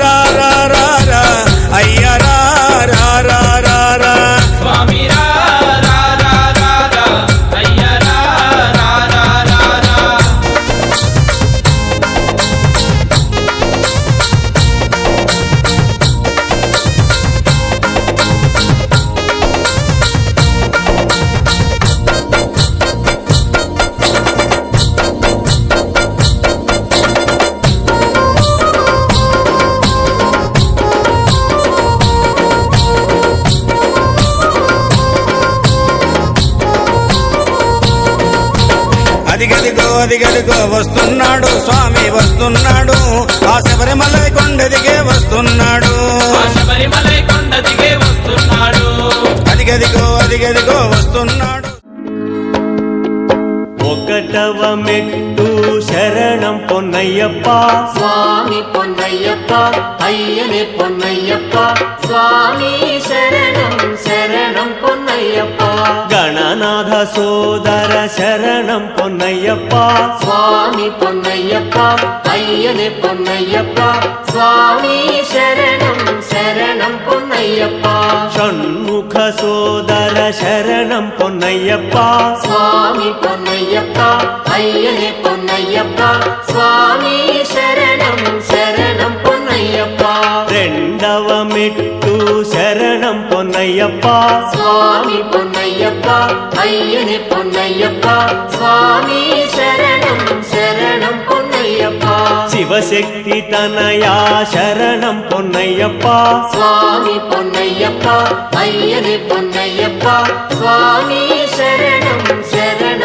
రా రా రా రా అయ్య రా రా రా రా రా స్వామి రా రా రా రా రా అయ్య రా రా రా రా రా అదిగదిగో అదిగదిగో వస్తున్నాడు స్వామి వస్తున్నాడు ఆ శబరిమల కొండ దిగే వస్తున్నాడు ఆ శబరిమలై కొండ దిగే వస్తున్నాడు అదిగదిగో అదిగదిగో వస్తున్నాడు ఒకటవ మెట్టు శరణం పొన్నయ్యప్ప స్వామి పొన్నయ్యప్ప అయ్యనే పొన్నయ్యప్ప స్వామి శరణం శరణం పొన్నయ్యప్ప గణనాథ సోదర శరణం పొన్నయ్యప్ప స్వామి పొన్నయ్యప్ప అయ్యనే పొన్నయ్యప్ప స్వామి శరణం శరణం పొన్నయ్యప్ప షణ్ముఖ సోదర శరణం పొన్నయ్యప్ప స్వామి పొన్నయ్యప్ప అయ్యనే పొన్నయ్యప్ప స్వామి శరణం శరణం పొన్నయ్యప్ప రెండవ మెట్టు శరణం పొన్నయ్యప్ప స్వామి పొన్నయ్యప్ప అయ్యనే పొన్నయ్యప్ప స్వామి శరణం శరణం పొన్నయ్యప్ప శివశక్తి తనయా శరణం పొన్నయ్యప్ప స్వామి పొన్నయ్యప్ప అయ్యనే పొన్నయ్యప్ప స్వామి శరణం శరణం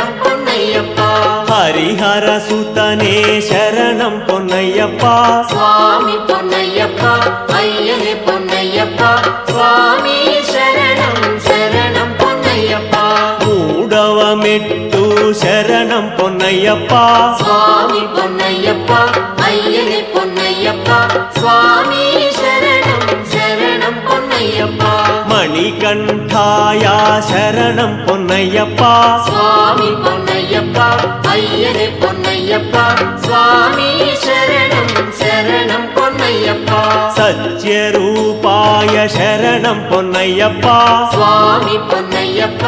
శృంగార సుతనే శరణం పొన్నయ్యప్ప స్వామి పొన్నయ్యప్ప అయ్యనే పొన్నయ్యప్ప స్వామి శరణం శరణం పొన్నయ్యప్ప మూడవ మెట్టు శరణం పొన్నయ్యప్ప స్వామి పొన్నయ్యప్ప అయ్యనే పొన్నయ్యప్ప స్వామి శరణం శరణం పొన్నయ్యప్ప మణికంఠాయ శరణం పొన్నయ్యప్ప స్వామి పొన్నయ్యప్ప అయ్యనే పొన్నయ్యప్ప స్వామి శరణం శరణం పొన్నయ్యప్ప సత్యరూపాయ శరణం పొన్నయ్యప్ప స్వామి పొన్నయ్యప్ప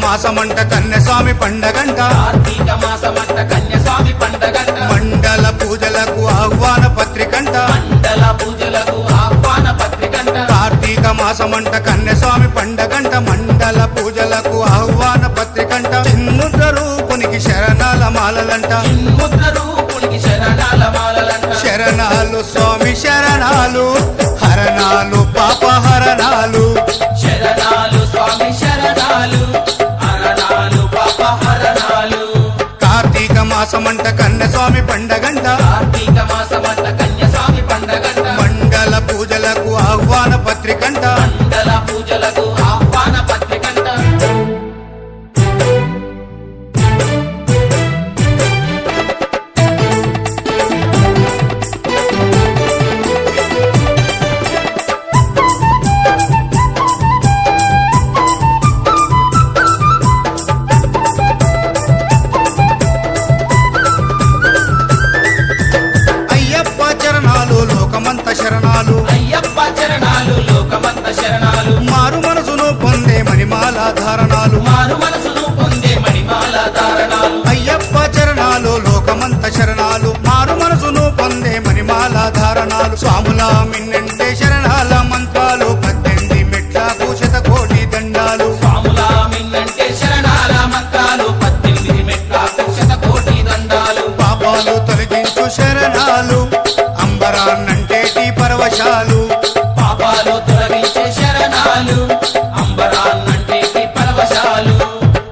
మాసమంట కన్యస్వామి పండగంట కార్తీక మాసమంట కన్యస్వామి పండగంట మండల పూజలకు ఆహ్వాన పత్రికంట మండల పూజలకు ఆహ్వాన పత్రికంట కార్తీక మాసమంట కన్యస్వామి పండగంట మండల పూజలకు ఆహ్వాన పత్రికంట చిన్ముద్ర రూపునికి శరణాల మాలలంట ముద్ర రూపునికి శరణాల మాలలంట శరణాలు స్వామి శరణాలు హరణాలు పాపహరణాలు శరణాలు స్వామి శరణాలు హరణాలు పాపహరణాలు కార్తీక మాసమంట కన్యస్వామి పండగంట కార్తీక మాసమంట కన్యస్వామి పండగంట మండల పూజలకు ఆహ్వాన పత్రికంట మండల పూజలకు ఆహ్వాన పత్రికంట అయ్యప్ప చరణాలు లోకమంత శరణాలు అయ్యప్ప చరణాలు లోకమంత శరణాలు మారు మనసును పొందే మణిమాల ధారణాలు మారు మనసును పొందే మణిమాల ధారణాలు అయ్యప్ప చరణాలు లోకమంత శరణాలు మారు మనసును పొందే మణిమాల ధారణాలు స్వాముల మిన్నంటే శరణాల మంత్రాలు 18 మెట్లకు శతకోటి దండాలు స్వాముల మిన్నంటే శరణాల మంత్రాలు 18 మెట్లకు శతకోటి దండాలు పాపాలు తొలగించు శరణాలు అంబరాన్నంటేటి పరవశాలు పాపాలు తొలగించే శరణాలు అంబరాన్నంటే పరవశాలు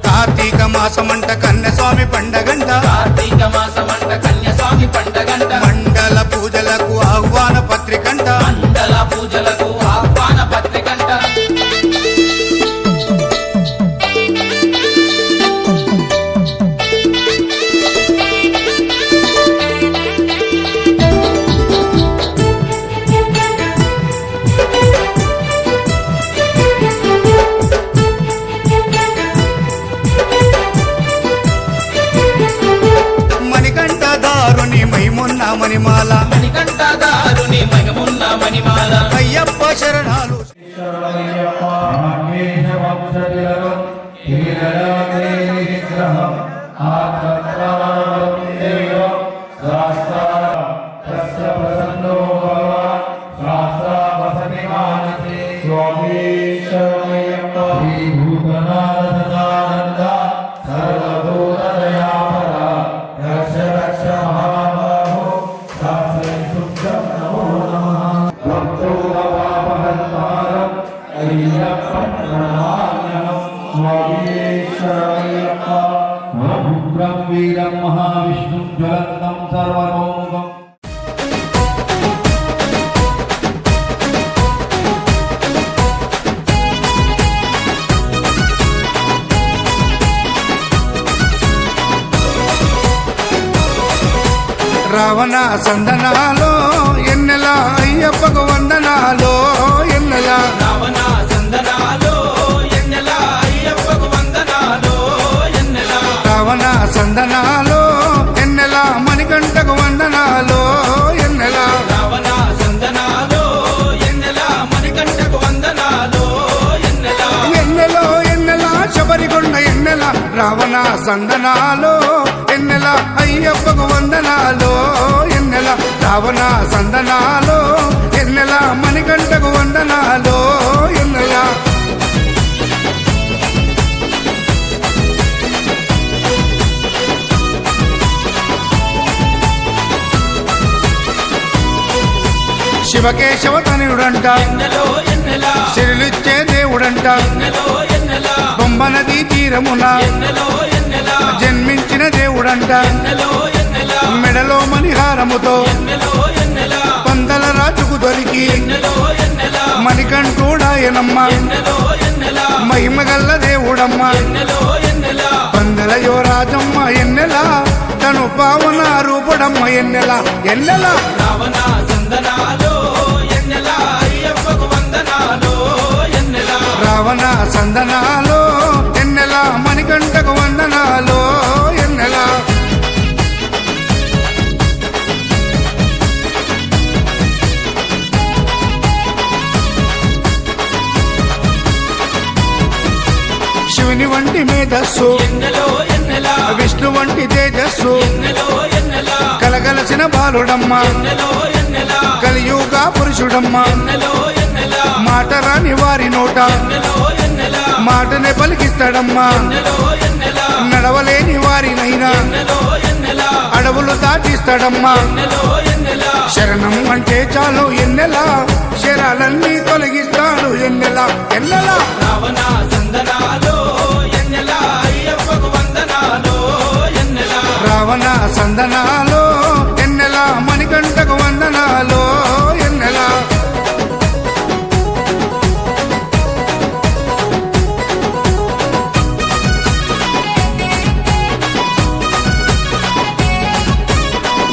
కార్తీక మాసమంట కన్యస్వామి పండగంట కార్తీక మాసమంట కన్యస్వామి పండగంట మండల పూజలకు ఆహ్వాన పత్రికంట మండల పూజలకు ఆహ్వాన పత్రికంట మణికంఠ దారుని మైమున్న మణిమాల మణికంఠదారుని మగమున్న మణిమాల అయ్యప్ప శరణాలు వీరం మహావిష్ణు జ్వలంతం సర్వలోకం రావణ సందనాలో ఎన్నెల అయ్యప్పకు వందనాలో ఎన్నెల రావణ సందనాలో సందనాలో ఎన్నెల అయ్యప్పకు వందనాలో ఎన్నెల రావణ సందనాలో ఎన్నెల మణికంఠకు వందనాలో ఎన్నెల శివకేశవ తనయుడంట సిరులిచ్చే దేవుడంట బొమ్మ నదీ తీరమున జన్మించిన దేవుడంట మెడలో మణిహారముతో పందల రాజుకు దొరికి మణికంఠుడాయనమ్మ మహిమగల్ల దేవుడమ్మ పందల యువరాజమ్మ ఎన్నెల తను పావన రూపుడమ్మ ఎన్నెల ఎన్నెల రావణ సందనాలో ఎన్నెల అయ్యప్పకు వందనాలో ఎన్నెల రావణ సందనాలో ఎన్నెల మణికంఠకు వందనాలో ఎన్నెల శివుని వంటి మేధస్సు విష్ణు వంటి తేజస్సు కలగలసిన బాలుడమ్మ కలియుగా పురుషుడమ్మ మాట రాని వారి నోట మాటనే పలికిస్తాడమ్మా నడవలేని వారినైనా అడవులు దాటిస్తాడమ్మా శరణం అంటే చాలు ఎన్నెలా శరాలన్నీ తొలగిస్తాడు ఎన్నెలా ఎన్నెలా రావణ సందనాలో ఎన్నెల అయ్యప్పకు వందనాలో ఎన్నెల రావణ సందనాలో ఎన్నెలా మణికంఠకు వందనాలో ఎన్నెలా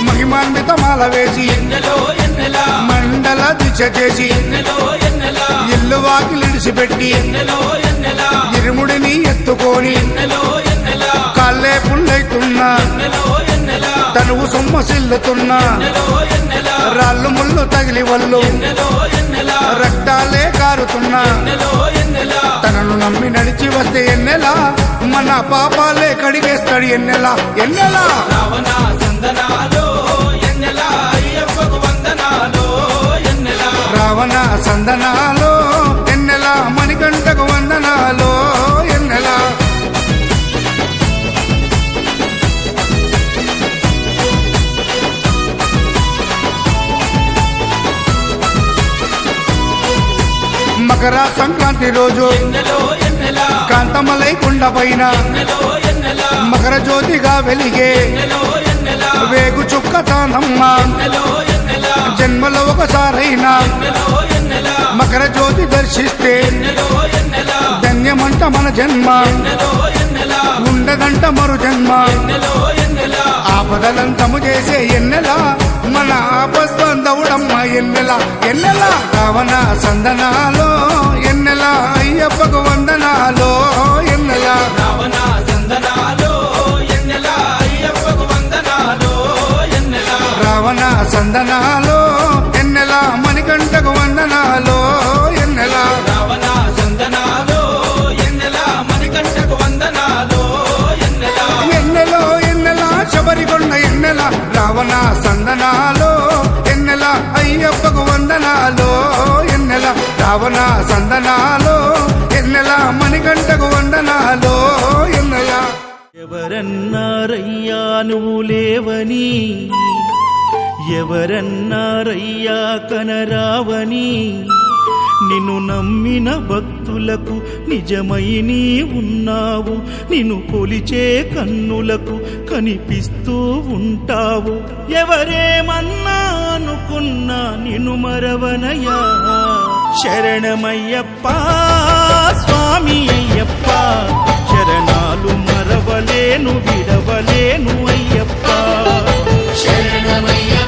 మహిమాన్వితమాల వేసి మండల దీక్ష చేసి ఇల్లు వాకిలిడిసిపెట్టి ఇరుముడిని ఎత్తుకొని కాళ్ళే పుల్లైతున్నా తనువు సొమ్మసిల్లుతున్నా రాళ్ళు ముళ్ళు తగిలి వల్లు రక్తాలే కారుతున్నా తనను నమ్మి నడిచి వస్తే ఎన్నెలా మన పాపాలే కడిగేస్తాడు ఎన్నెలా ఎన్నెలా రావణ సందనాలో ఎన్నెల అయ్యప్పకు వందనాలో ఎన్నెల రావణ సందనాలో ఎన్నెలా మణికంఠకు వందనాలో ఎన్నెలా మకర సంక్రాంతి రోజు కాంతమలై కొండ పైన మకర జ్యోతిగా వెలిగే వేగు చుక్క తానమ్మ జన్మలో ఒకసారైనా మకర జ్యోతి దర్శిస్తే ధన్యమంట మన జన్మ ఉండదంట మరు జన్మ ఆపదలంతము చేసే ఎన్నెలా మన ఆపస్బంధవుడమ్మ ఎన్నెలా ఎన్నెలా రావణ సందనాలో ఎన్నెలా అయ్యప్పకు వందనాలో ఎన్నెలా రావణ సందనాలో ఎన్నెల అయ్యప్పకు వందనాలో ఎన్నెల రావణ సందనాలో ఎన్నెలా మణికంఠకు వందనాలో ఎన్నెలా రావణ సందనాలో ఎన్నెల మణికంఠకు వందనాలో ఎన్నెల ఎన్నెలో ఎన్నెలా శబరికొండ ఎన్నెలా రావణ సందనాలో ఎన్నెలా అయ్యప్పకు వందనాలో ఎన్నెలా రావణ సందనాలో ఎన్నెలా మణికంఠకు వందనాలో ఎన్నెలా ఎవరన్నారయ్యా నువ్వు లేవని ఎవరన్నారయ్యా కనరావని నిన్ను నమ్మిన భక్తులకు నిజమై నీ ఉన్నావు నిన్ను కొలిచే కన్నులకు కనిపిస్తూ ఉంటావు ఎవరేమన్నా అనుకున్నా నిన్ను మరవనయ్యా శరణమయ్యప్ప స్వామి అయ్యప్ప శరణాలు మరవలేను విడవలేను అయ్యప్ప శరణమయ్యప్ప